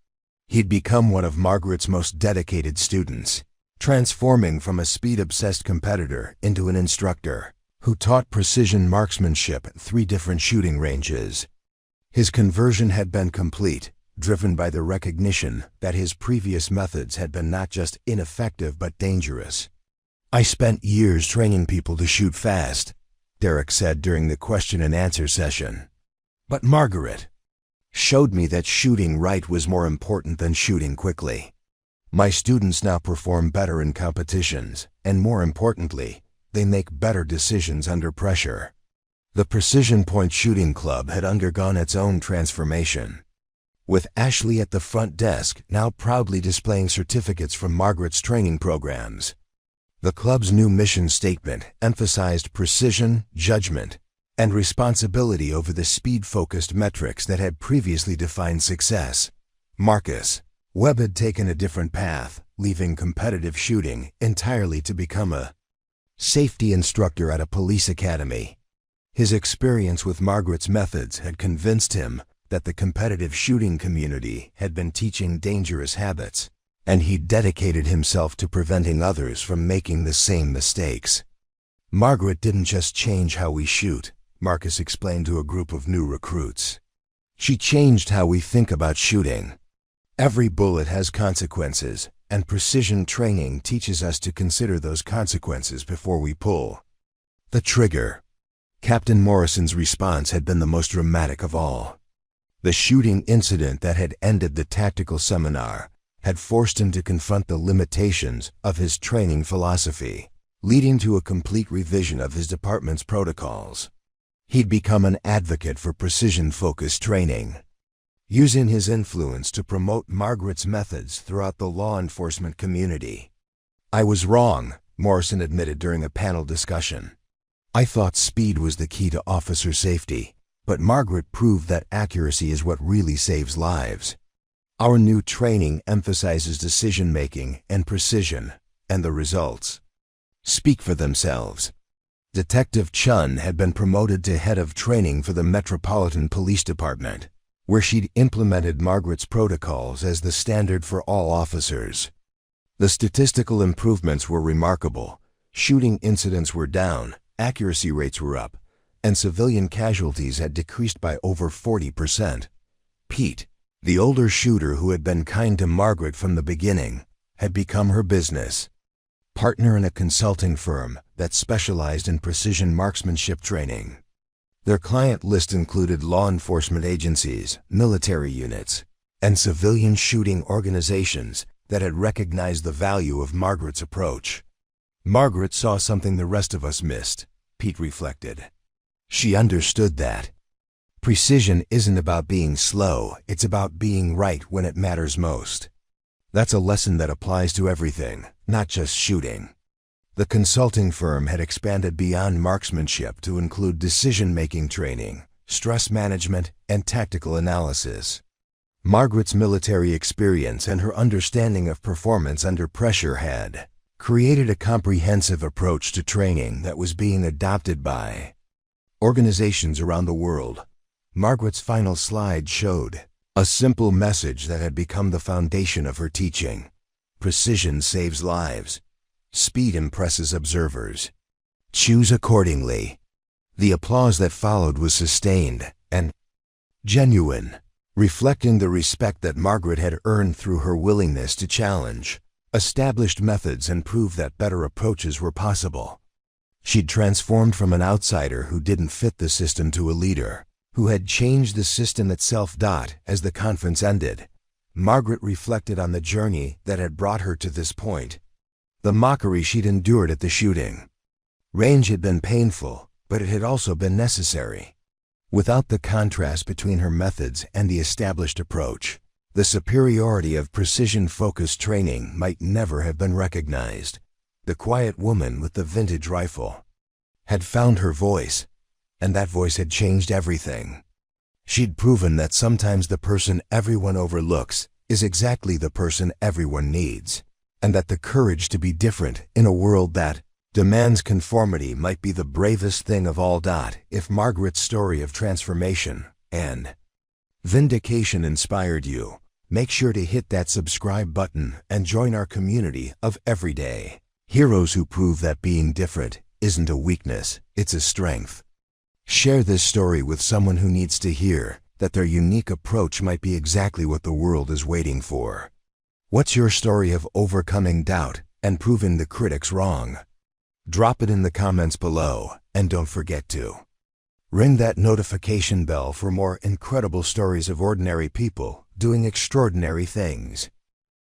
He'd become one of Margaret's most dedicated students, transforming from a speed-obsessed competitor into an instructor who taught precision marksmanship at 3 different shooting ranges. His conversion had been complete, driven by the recognition that his previous methods had been not just ineffective but dangerous. "I spent years training people to shoot fast," Derek said during the question-and-answer session. "But Margaret showed me that shooting right was more important than shooting quickly." My students now perform better in competitions, and more importantly, they make better decisions under pressure. The Precision Point Shooting Club had undergone its own transformation. With Ashley at the front desk now proudly displaying certificates from Margaret's training programs. The club's new mission statement emphasized precision, judgment, and responsibility over the speed-focused metrics that had previously defined success. Marcus Webb had taken a different path, leaving competitive shooting entirely to become a safety instructor at a police academy. His experience with Margaret's methods had convinced him that the competitive shooting community had been teaching dangerous habits, and he dedicated himself to preventing others from making the same mistakes. Margaret didn't just change how we shoot, Marcus explained to a group of new recruits. She changed how we think about shooting. Every bullet has consequences, and precision training teaches us to consider those consequences before we pull the trigger. Captain Morrison's response had been the most dramatic of all. The shooting incident that had ended the tactical seminar had forced him to confront the limitations of his training philosophy, leading to a complete revision of his department's protocols. He'd become an advocate for precision-focused training, using his influence to promote Margaret's methods throughout the law enforcement community. I was wrong, Morrison admitted during a panel discussion. I thought speed was the key to officer safety, but Margaret proved that accuracy is what really saves lives. Our new training emphasizes decision-making and precision, and the results speak for themselves. Detective Chen had been promoted to head of training for the Metropolitan Police Department, where she'd implemented Margaret's protocols as the standard for all officers. The statistical improvements were remarkable. Shooting incidents were down, accuracy rates were up, and civilian casualties had decreased by over 40%. Pete, the older shooter who had been kind to Margaret from the beginning, had become her business partner in a consulting firm that specialized in precision marksmanship training. Their client list included law enforcement agencies, military units, and civilian shooting organizations that had recognized the value of Margaret's approach. Margaret saw something the rest of us missed, Pete reflected. She understood that precision isn't about being slow, it's about being right when it matters most. That's a lesson that applies to everything, not just shooting. The consulting firm had expanded beyond marksmanship to include decision-making training, stress management, and tactical analysis. Margaret's military experience and her understanding of performance under pressure had created a comprehensive approach to training that was being adopted by organizations around the world. Margaret's final slide showed a simple message that had become the foundation of her teaching. Precision saves lives. Speed impresses observers. Choose accordingly. The applause that followed was sustained and genuine, reflecting the respect that Margaret had earned through her willingness to challenge established methods and prove that better approaches were possible. She'd transformed from an outsider who didn't fit the system to a leader who had changed the system itself. As the conference ended, Margaret reflected on the journey that had brought her to this point. The mockery she'd endured at the shooting range had been painful, but it had also been necessary. Without the contrast between her methods and the established approach, the superiority of precision-focused training might never have been recognized. The quiet woman with the vintage rifle had found her voice, and that voice had changed everything. She'd proven that sometimes the person everyone overlooks is exactly the person everyone needs, and that the courage to be different in a world that demands conformity might be the bravest thing of all. If Margaret's story of transformation and vindication inspired you, make sure to hit that subscribe button and join our community of everyday heroes who prove that being different isn't a weakness, it's a strength. Share this story with someone who needs to hear that their unique approach might be exactly what the world is waiting for. What's your story of overcoming doubt and proving the critics wrong? Drop it in the comments below, and don't forget to ring that notification bell for more incredible stories of ordinary people doing extraordinary things.